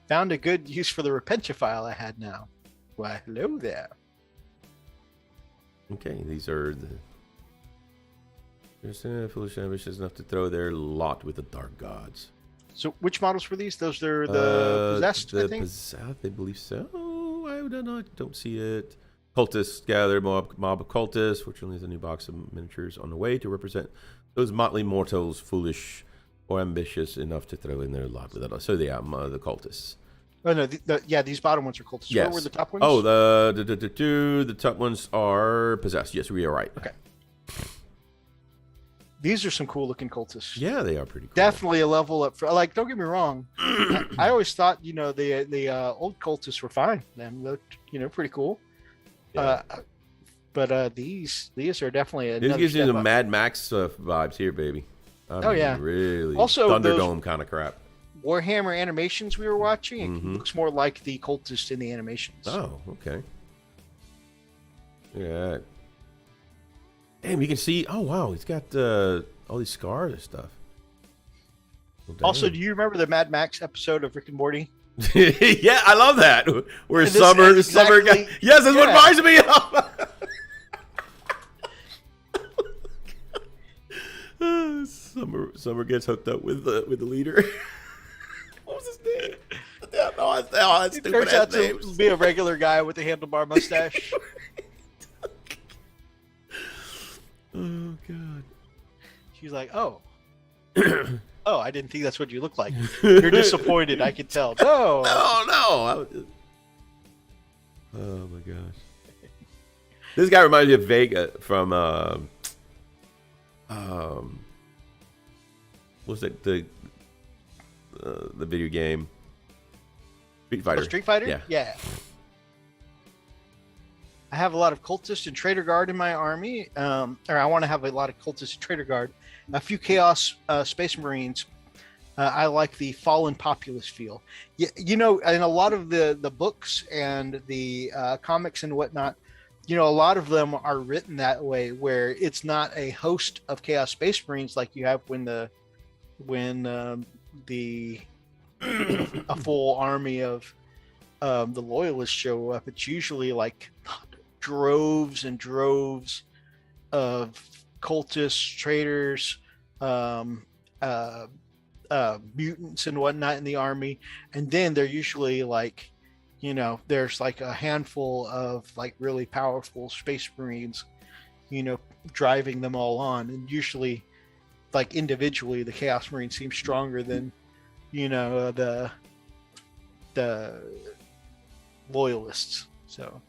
Found a good use for the Repentia file I had now. Why, hello there. Okay, these are the... There's foolish ambitious enough to throw their lot with the dark gods. So which models were these? Those are the possessed, I think? Possessed, I believe so. I don't see it. Cultists gather mob of cultists, which only has a new box of miniatures on the way to represent those motley mortals, foolish or ambitious enough to throw in their lot with it. So they are the cultists. Oh no, these bottom ones are cultists. Yes. Where were the top ones? Oh, the top ones are possessed. Yes, we are right. Okay. These are some cool looking cultists. Yeah, they are pretty cool. Definitely a level up. Like, don't get me wrong. I always thought, the old cultists were fine. Them looked, pretty cool. Yeah. But these are definitely another This gives you step the up. Mad Max vibes here, baby. I mean, yeah. Really. Also, Thunderdome kind of crap. Warhammer animations we were watching, it Mhm. looks more like the cultist in the animations. Oh, okay. Look at that. Damn, you can see. Oh, wow. He's got all these scars and stuff. Well, Also, damn. do you remember the Mad Max episode of Rick and Morty? Yeah, I love that. Where And this Summer is exactly- guy. Yes, that's what yeah. reminds me of. Summer gets hooked up with the leader. What was his name? That's It stupid turns out ass to names. be a regular guy with a handlebar mustache. Oh God. She's like, oh. Oh, I didn't think that's what you look like. You're disappointed, I can tell. No. No. Oh my gosh. This guy reminds me of Vega from what's that the video game Street Fighter. Oh, Street Fighter? Yeah. I have a lot of cultists and Traitor Guard in my army. Or I want to have a lot of cultists and Traitor Guard. A few Chaos Space Marines. I like the Fallen Populace feel. In a lot of the books and the comics and whatnot, a lot of them are written that way, where it's not a host of Chaos Space Marines like you have when a full army of the Loyalists show up. It's usually like droves and droves of cultists, traitors, mutants and whatnot in the army, and then they're usually like, there's like a handful of like really powerful Space Marines, driving them all on, and usually, like individually, the Chaos Marine seems stronger than, the Loyalists. So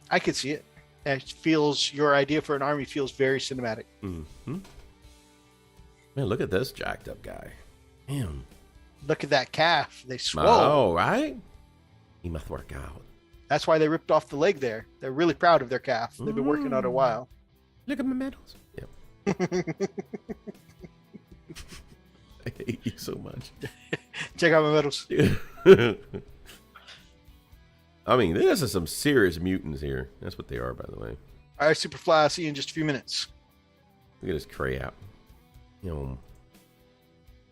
I could see it. It feels, your idea for an army feels very cinematic. Mm-hmm. Man, look at this jacked up guy. Damn. Look at that calf. They swole. Oh, right? He must work out. That's why they ripped off the leg there. They're really proud of their calf. They've been working on it a while. Look at my medals. Yep. I hate you so much. Check out my medals. I mean, this is some serious mutants here. That's what they are, by the way. All right, Superfly. I'll see you in just a few minutes. Look at this crap. Oh,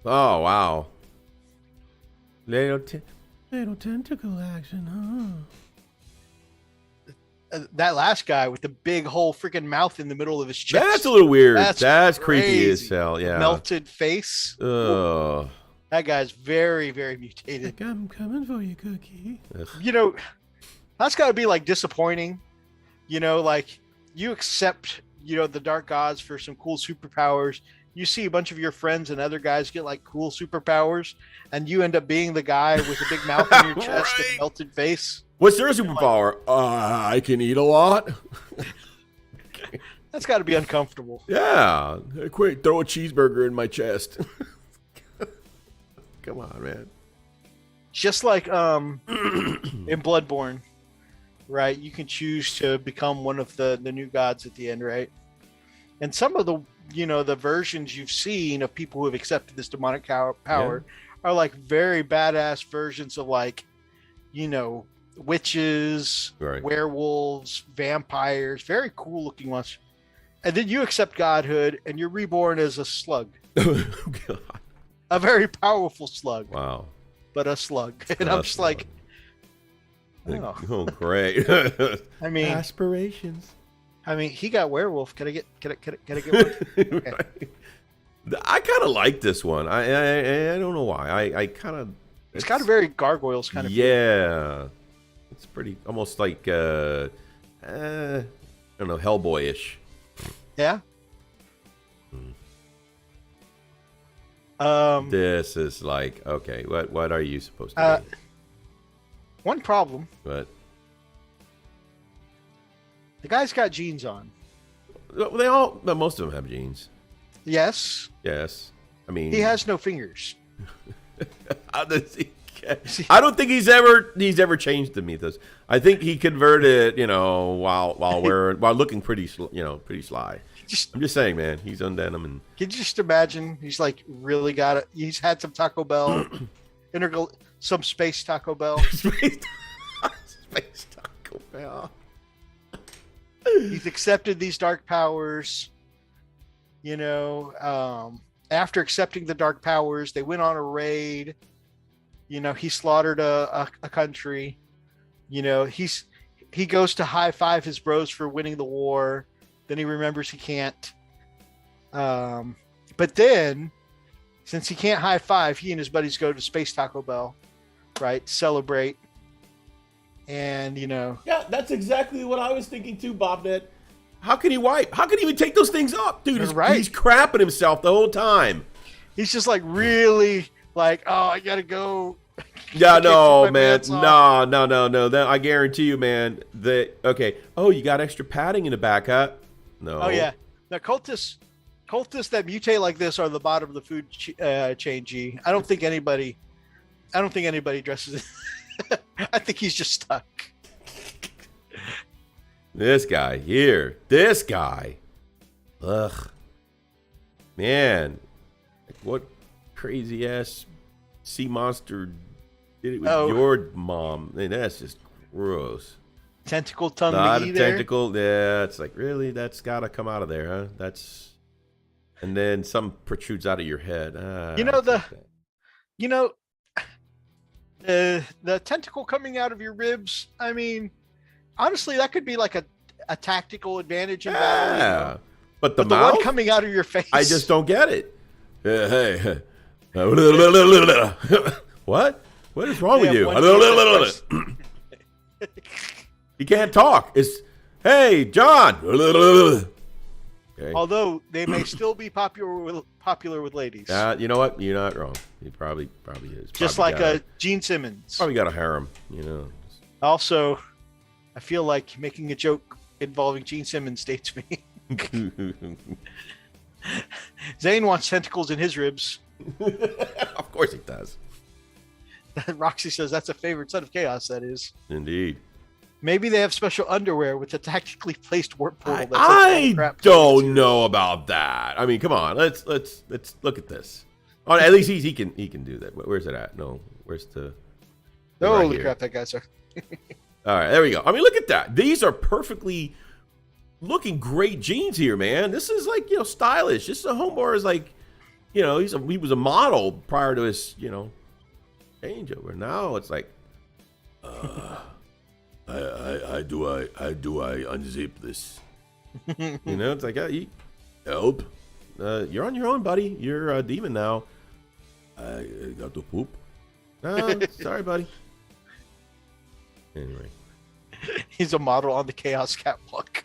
wow. Little tentacle action, That last guy with the big whole freaking mouth in the middle of his chest. That's a little weird. That's That's creepy crazy. as hell. Yeah. Melted face. Ugh. That guy's very, very mutated. Like, I'm coming for you, Cookie. You know, that's got to be like disappointing. You know, like you accept, the dark gods for some cool superpowers. You see a bunch of your friends and other guys get like cool superpowers, and you end up being the guy with a big mouth in your chest and melted face. What's their superpower? I can eat a lot. That's got to be uncomfortable. Yeah. Quick, throw a cheeseburger in my chest. Come on, man. Just like in Bloodborne, right? You can choose to become one of the new gods at the end, right? And some of the the versions you've seen of people who have accepted this demonic power are like very badass versions of like, witches, right, werewolves, vampires, very cool looking ones. And then you accept godhood and you're reborn as a slug. God. A very powerful slug. Wow. But a slug. And I'm just like, oh, great. I mean, aspirations. I mean, he got werewolf. Can I get one? Okay. Right. I kind of like this one. I don't know why. I kind of. It's got a very gargoyles kind of. Yeah. It's pretty, almost like I don't know, Hellboy-ish. Yeah. This is like, okay, what are you supposed to be? One problem. What? The guy's got jeans on. Most of them have jeans. Yes. Yes. I mean, he has no fingers. How does he? I don't think he's ever changed the mythos. I think he converted, while looking pretty sly. I'm just saying, man, he's on denim and. Can you just imagine? He's like really got it. He's had some Taco Bell, some space Taco Bell. Space Taco Bell. He's accepted these dark powers. After accepting the dark powers, they went on a raid. He slaughtered a country. He goes to high five his bros for winning the war. Then he remembers he can't. But then, since he can't high five, he and his buddies go to Space Taco Bell, right? Celebrate. And, Yeah, that's exactly what I was thinking too, Bobnet. How can he wipe? How can he even take those things up? Dude, he's crapping himself the whole time. He's just like really like, oh, I got to go. Yeah, no, man. No. That, I guarantee you, man. Okay. Oh, you got extra padding in the back, huh? No. Oh, yeah. Now, cultists that mutate like this are the bottom of the food chain, G. I don't think anybody dresses it. I think he's just stuck. This guy here. This guy. Ugh. Man. What crazy ass sea monster did it with your mom? Man, that's just gross. Tentacle tongue McGee there? Tentacle, yeah. It's like, really? That's got to come out of there, huh? That's... And then some protrudes out of your head. The tentacle coming out of your ribs, I mean, honestly, that could be like a tactical advantage in battle. But the one coming out of your face, I just don't get it. Hey. What? What is wrong with you? He can't talk. It's, hey, John. Okay. Although they may still be popular with ladies. You know what? You're not wrong. He probably is. Just like Gene Simmons. Probably got a harem, Also, I feel like making a joke involving Gene Simmons dates me. Zane wants tentacles in his ribs. Of course he does. Roxy says that's a favorite Son of Chaos, that is. Indeed. Maybe they have special underwear with a tactically placed warp portal. I don't know about that. I mean, come on. Let's look at this. Oh, at least he can do that. Where's it at? No, where's the? Holy crap, that guy's. All right, there we go. I mean, look at that. These are perfectly looking great jeans here, man. This is like, you know, stylish. This is a homeboy is like, you know, he was a model prior to his, you know, changeover. Now it's like, I unzip this. You know, it's like, help. You're on your own, buddy. You're a demon now. I got to poop. No, sorry, buddy. Anyway. He's a model on the Chaos Catwalk.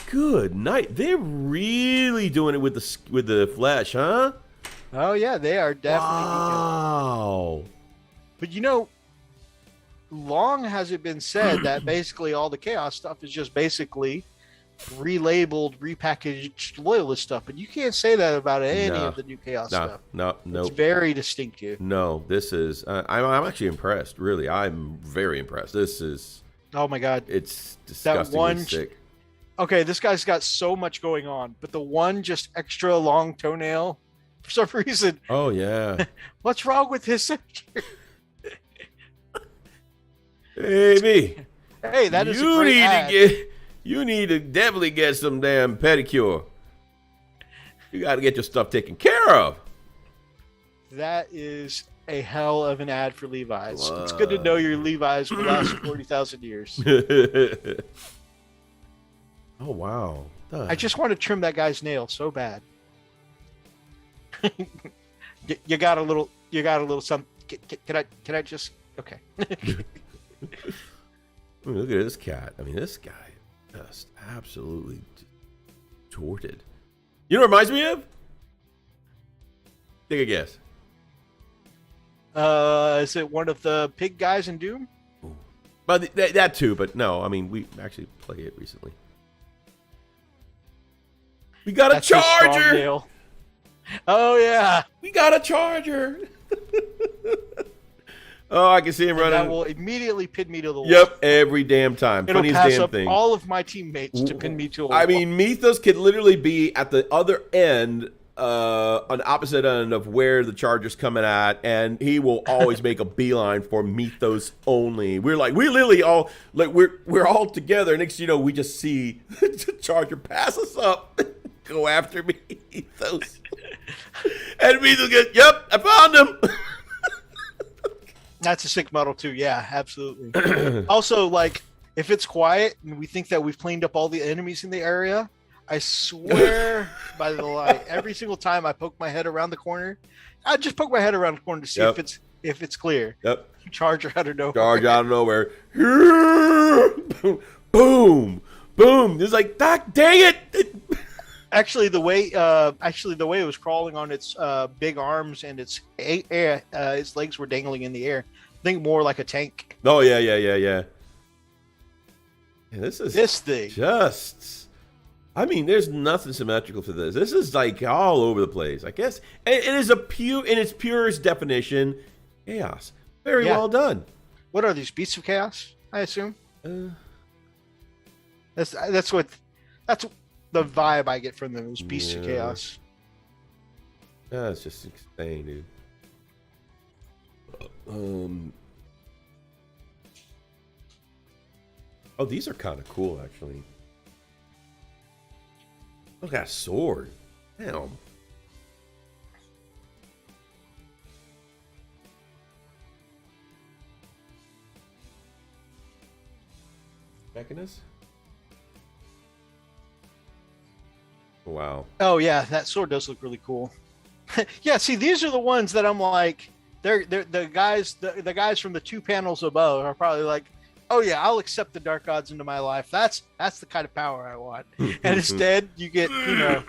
Good night. They're really doing it with the flesh, huh? Oh yeah, they are definitely Wow. But you know, long has it been said that basically all the Chaos stuff is just basically relabeled, repackaged Loyalist stuff, but you can't say that about any of the new Chaos stuff. No. It's very distinctive. No, this is. I'm actually impressed. Really, I'm very impressed. This is. Oh my god, it's disgustingly sick. Okay, this guy's got so much going on, but the one just extra long toenail, for some reason. Oh yeah. What's wrong with his? Hey me. Hey, that is a great ad. You need to definitely get some damn pedicure. You got to get your stuff taken care of. That is a hell of an ad for Levi's. It's good to know your Levi's will last 40,000 years. Oh wow! I just want to trim that guy's nail so bad. you got a little some. Can I just? Okay. I mean, look at this cat. I mean, this guy just absolutely torted. You know what it reminds me of? Take a guess. Is it one of the pig guys in Doom? But that too. But no, I mean, we actually played it recently. We got a charger. Oh yeah, we got a charger. Oh, I can see him running. That will immediately pin me to the wall. Yep, every damn time. It'll Funniest pass damn up thing. all of my teammates to pin me to a wall. I mean, Mythos could literally be at the other end, on the opposite end of where the charger's coming at, and he will always make a beeline for Mythos only. We literally all we're all together. Next, you know, we just see the charger pass us up, go after Mythos, and Mythos goes, "Yep, I found him." That's a sick model too. Yeah, absolutely. Also, like, if it's quiet and we think that we've cleaned up all the enemies in the area, I swear by the light, every single time I poke my head around the corner, I just poke my head around the corner to see if it's clear. Yep. Charger out of nowhere. Charge out of nowhere. Boom, boom. It's like, dang it. Actually, the way it was crawling on its big arms and its legs were dangling in the air. Think more like a tank. Oh yeah. Yeah, this thing. Just, I mean, there's nothing symmetrical to this. This is like all over the place. I guess it is in its purest definition, chaos. Very well done. What are these, beasts of chaos? I assume. That's what the vibe I get from them is beasts of chaos. That's just insane, dude. Oh, these are kind of cool, actually. Look at that sword. Damn. Mechanus? Wow. Oh yeah, that sword does look really cool. Yeah, see, these are the ones that I'm like, they're the guys from the two panels above are probably like, oh yeah, I'll accept the dark gods into my life. That's the kind of power I want. And instead, you get, you know,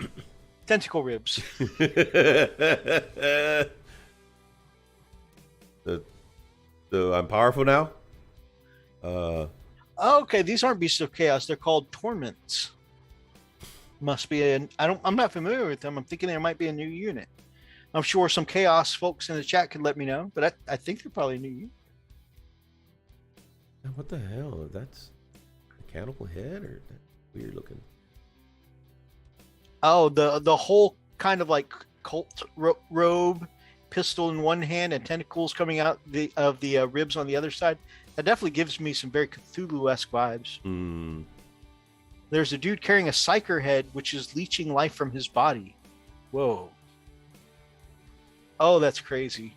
tentacle ribs. So I'm powerful now. Okay, these aren't beasts of chaos. They're called torments. Must be I'm not familiar with them. I'm thinking there might be a new unit. I'm sure some chaos folks in the chat could let me know, but I think they're probably a new unit. What the hell? That's a cannibal head, or weird looking? Oh, the whole kind of like cult robe pistol in one hand and tentacles coming out of the ribs on the other side. That definitely gives me some very Cthulhu-esque vibes. There's a dude carrying a psyker head, which is leeching life from his body. Whoa. Oh, that's crazy.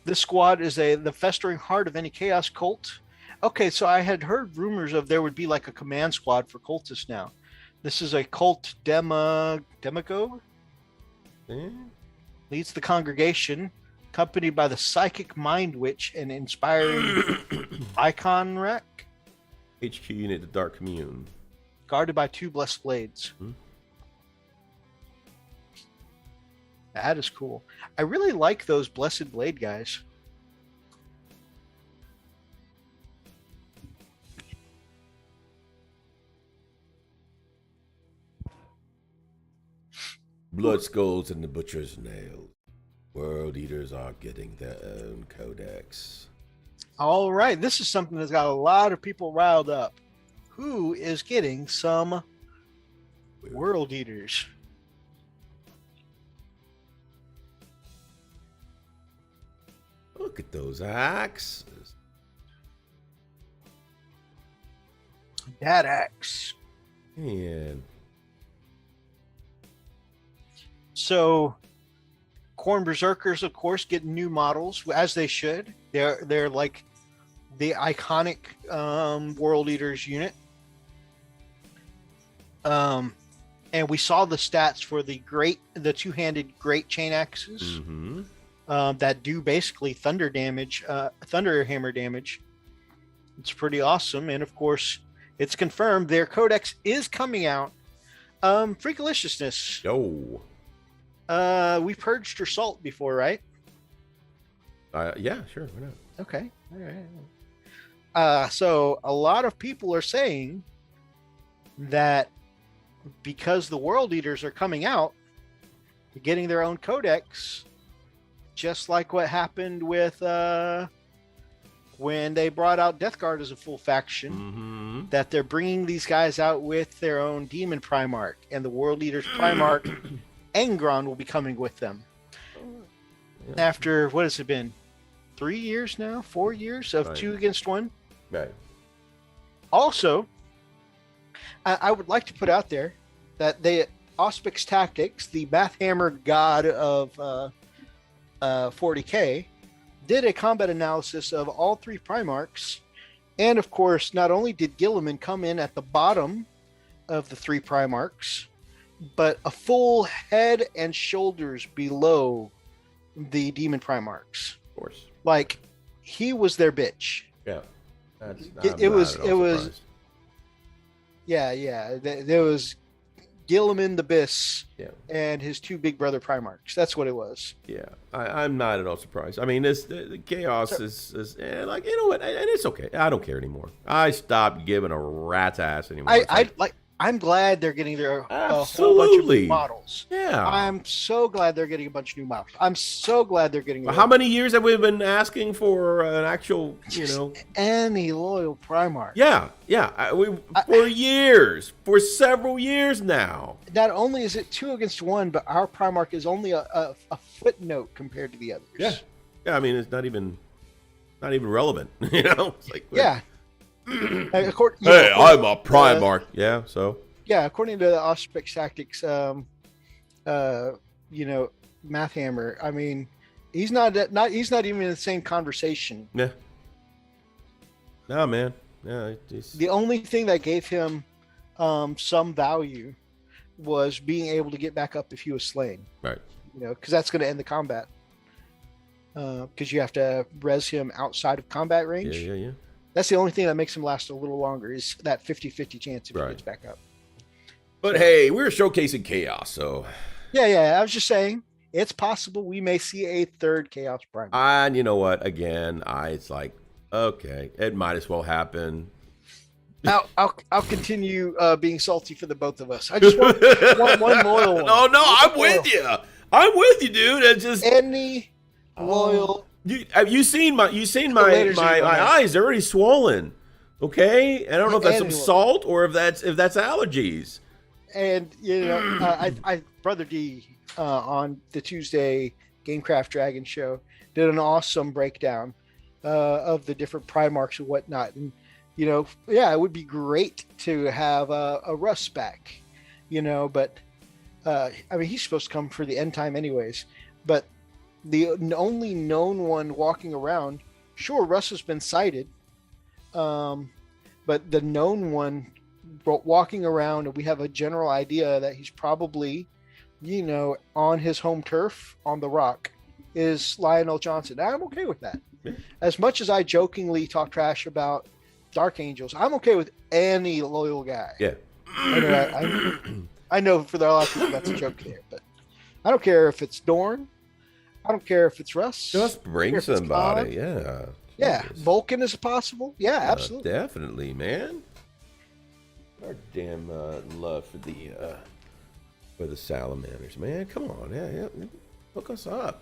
This squad is the festering heart of any chaos cult. Okay, so I had heard rumors of there would be like a command squad for cultists now. This is a cult demagogue. Leads the congregation, accompanied by the psychic mind witch and inspiring icon wreck. HQ unit, the Dark Commune. Guarded by 2 blessed blades. That is cool. I really like those blessed blade guys. Blood skulls and the butcher's nails. World eaters are getting their own codex. All right, this is something that's got a lot of people riled up. Who is getting some world eaters? Look at those axes. That axe. Man. So, Khorne Berserkers, of course, get new models, as they should. They're like the iconic World Eaters unit. And we saw the stats for the two-handed great chain axes that do basically thunder hammer damage. It's pretty awesome, and of course, it's confirmed their codex is coming out. Freakaliciousness. Yo. We purged your salt before, right? Yeah, sure. Why not? Okay. All right. So a lot of people are saying that because the World Eaters are coming out, getting their own codex, just like what happened with when they brought out Death Guard as a full faction, that they're bringing these guys out with their own Demon Primarch, and the World Eaters Primarch Angron will be coming with them. After, what has it been? 3 years now? 4 years of 2 against 1? Right. Also, I would like to put out there that the Auspix Tactics, the Bathhammer god of 40k, did a combat analysis of all 3 Primarchs. And of course, not only did Gilliman come in at the bottom of the 3 Primarchs, but a full head and shoulders below the Demon Primarchs. Of course. Like, he was their bitch. Yeah. It was yeah. There was Gilliman the Biss and his 2 big brother Primarchs. That's what it was. Yeah, I'm not at all surprised. I mean, the chaos is like, you know what, and it's okay. I don't care anymore. I stopped giving a rat's ass anymore. I'm glad they're getting their a whole bunch of new models. Yeah. I'm so glad they're getting a bunch of new models. I'm so glad they're getting. How many years have we been asking for an actual, any loyal Primarch? Yeah. For years, for several years now. Not only is it 2 against 1, but our Primarch is only a footnote compared to the others. Yeah. I mean, it's not even relevant. It's like, yeah. I'm a Primarch. According to the Auspix Tactics, Math Hammer. I mean, he's not even in the same conversation. Yeah. No, man. Yeah. The only thing that gave him some value was being able to get back up if he was slain. Right. Because that's going to end the combat. Because you have to res him outside of combat range. Yeah. That's the only thing that makes him last a little longer, is that 50-50 chance if he gets back up. But hey, we're showcasing chaos, so... Yeah, I was just saying, it's possible we may see a 3rd Chaos Primarch. And you know what? Again, it's like, okay, it might as well happen. I'll continue being salty for the both of us. I just want one loyal one. Oh, no, I'm with you. I'm with you, dude. It's just... Any loyal... You seen my eyes? They're already swollen. Okay, I don't know if that's some salt or if that's allergies. And I Brother D on the Tuesday Gamecraft Dragon show did an awesome breakdown of the different Primarchs and whatnot. And it would be great to have a Russ back, but I mean, he's supposed to come for the end time anyways. But the only known one walking around, sure, Russ has been sighted, but the known one walking around, and we have a general idea that he's probably, on his home turf on the Rock, is Lionel Johnson. Now, I'm okay with that. As much as I jokingly talk trash about Dark Angels, I'm okay with any loyal guy. Yeah. I know for a lot of people that's a joke there, but I don't care if it's Dorn. I don't care if it's Russ. Just bring somebody. Yeah. Yeah. Vulcan is possible. Yeah, absolutely. Definitely, man. Our damn love for the salamanders, man. Come on, yeah, hook us up.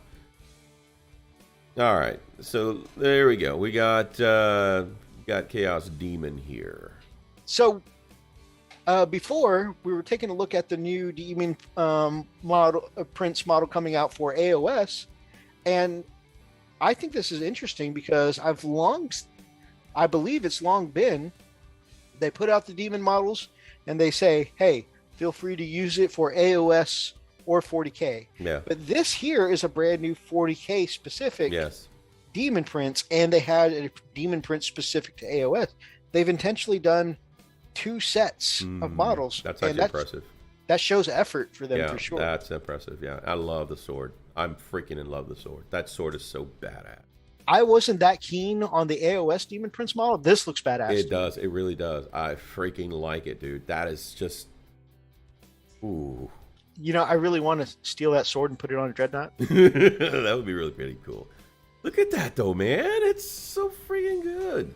All right, so there we go. We got Chaos Demon here. So before we were taking a look at the new Demon Prince model coming out for AOS, and I think this is interesting because I believe it's long been. They put out the demon models and they say, hey, feel free to use it for AOS or 40K. Yeah. But this here is a brand new 40K specific Demon Prince, and they had a Demon Prince specific to AOS. They've intentionally done 2 sets of models. That's actually impressive. That shows effort for them for sure. That's impressive. Yeah. I love the sword. I'm freaking in love with the sword. That sword is so badass. I wasn't that keen on the AOS Demon Prince model. This looks badass. It does. It really does. I freaking like it, dude. That is just... Ooh. I really want to steal that sword and put it on a dreadnought. That would be really pretty cool. Look at that, though, man. It's so freaking good.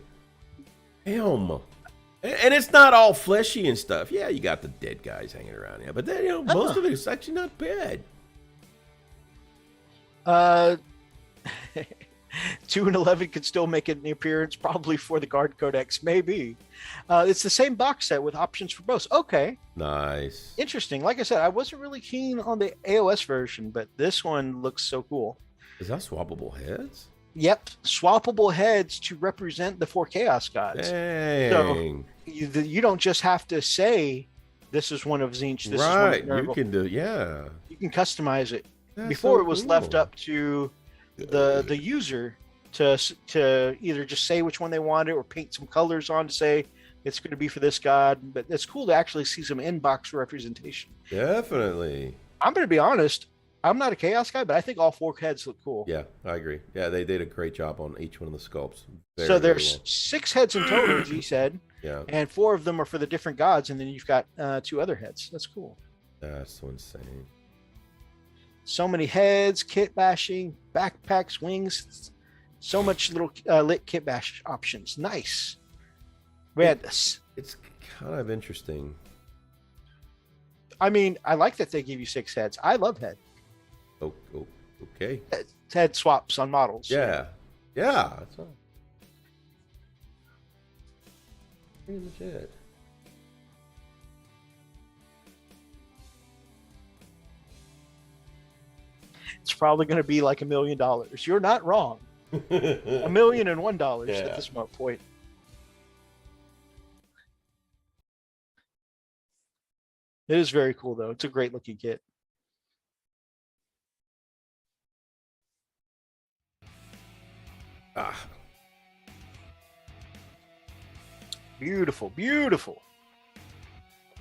Damn. And it's not all fleshy and stuff. Yeah, you got the dead guys hanging around here. But then, most of it is actually not bad. 2 and 11 could still make an appearance, probably for the Guard Codex, maybe. It's the same box set with options for both. Okay. Nice. Interesting. Like I said, I wasn't really keen on the AOS version, but this one looks so cool. Is that swappable heads? Yep. Swappable heads to represent the 4 Chaos Gods. Dang. So you don't just have to say, this is one of Tzeentch, this is one of Nurgle. You can do, yeah. You can customize it. That's Before so it was cool. left up to the user to either just say which one they wanted or paint some colors on to say it's going to be for this god. But it's cool to actually see some in-box representation. Definitely. I'm going to be honest, I'm not a Chaos guy, but I think all 4 heads look cool. Yeah, I agree. Yeah, they did a great job on each one of the sculpts. So there's 6 heads in total, G said. Yeah. And 4 of them are for the different gods, and then you've got 2 other heads. That's cool. That's so insane. So many heads, kit bashing, backpacks, wings, so much little lit kit bash options. Nice. We had this. It's kind of interesting. I mean, I like that they give you 6 heads. I love head. Oh, okay. Head swaps on models. Yeah. Yeah. That's all. Pretty much it. It's probably going to be like $1 million. You're not wrong. $1,001 at this point. It is very cool, though. It's a great looking kit. Beautiful, beautiful.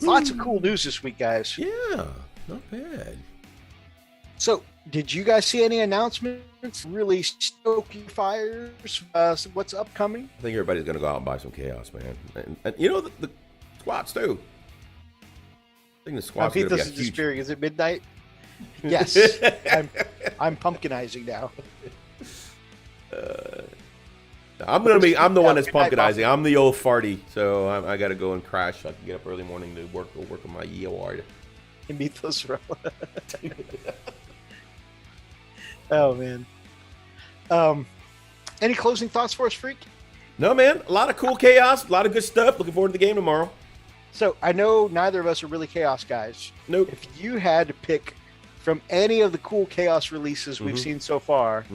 Lots of cool news this week, guys. Yeah, not bad. So, did you guys see any announcements? Really stoke your fires? What's upcoming? I think everybody's going to go out and buy some Chaos, man. And you know, the squats, too. I think the squats are going to be a huge... Spearing. Is it midnight? Yes. I'm pumpkinizing now. I'm the one that's pumpkinizing. I'm the old farty, so I got to go and crash. So I can get up early morning to work on my EOR. Meet those. Oh man. Any closing thoughts for us, Freak? No, man. A lot of cool chaos. A lot of good stuff. Looking forward to the game tomorrow. So I know neither of us are really Chaos guys. Nope. If you had to pick from any of the cool Chaos releases we've seen so far,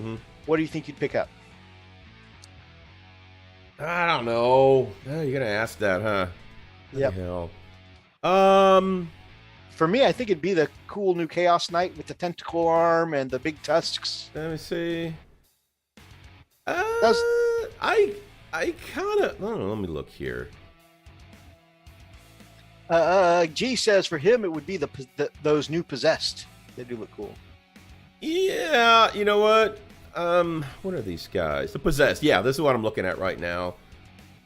what do you think you'd pick up? I don't know. You're gonna ask that, huh? Yep. Hell. For me, I think it'd be the cool new Chaos Knight with the tentacle arm and the big tusks. Let me see. That's- I kind of. I don't know. Let me look here. G says for him it would be those new possessed. They do look cool. Yeah, you know what? What are these guys? The possessed. Yeah, this is what I'm looking at right now.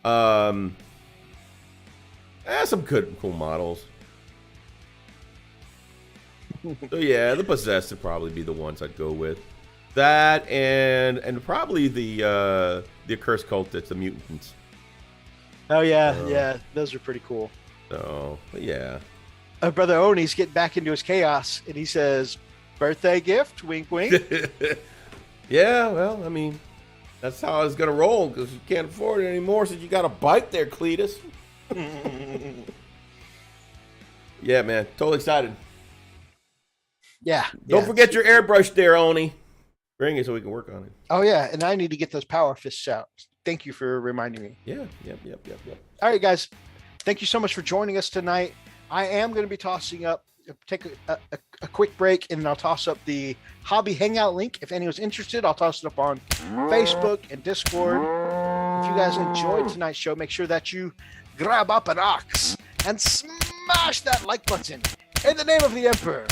Some good, cool models. So yeah, the possessed would probably be the ones I'd go with. That and probably the accursed cultists, the mutants. Oh yeah, those are pretty cool. So, but yeah. Brother Oni's getting back into his chaos, and he says, "Birthday gift, wink, wink." Yeah, well, I mean, that's how I was gonna roll because you can't afford it anymore. Since you got a bike there, Cletus. Yeah, man, totally excited. Yeah. Don't forget your airbrush there, Oni. Bring it so we can work on it. Oh yeah, and I need to get those power fists out. Thank you for reminding me. Yeah, yep. All right, guys. Thank you so much for joining us tonight. I am going to be tossing up, take a quick break, and then I'll toss up the Hobby Hangout link. If anyone's interested, I'll toss it up on Facebook and Discord. If you guys enjoyed tonight's show, make sure that you grab up an ox and smash that like button in the name of the Emperor.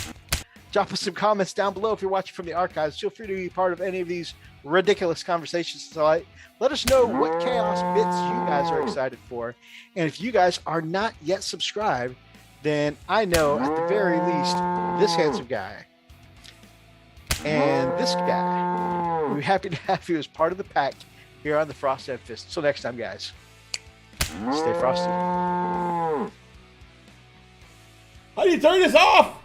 Drop us some comments down below if you're watching from the archives. Feel free to be part of any of these ridiculous conversations tonight. Let us know what chaos bits you guys are excited for. And if you guys are not yet subscribed, then I know at the very least this handsome guy and this guy, we're happy to have you as part of the pack here on the Frost and Fist. Till next time, guys. Stay frosty. How do you turn this off?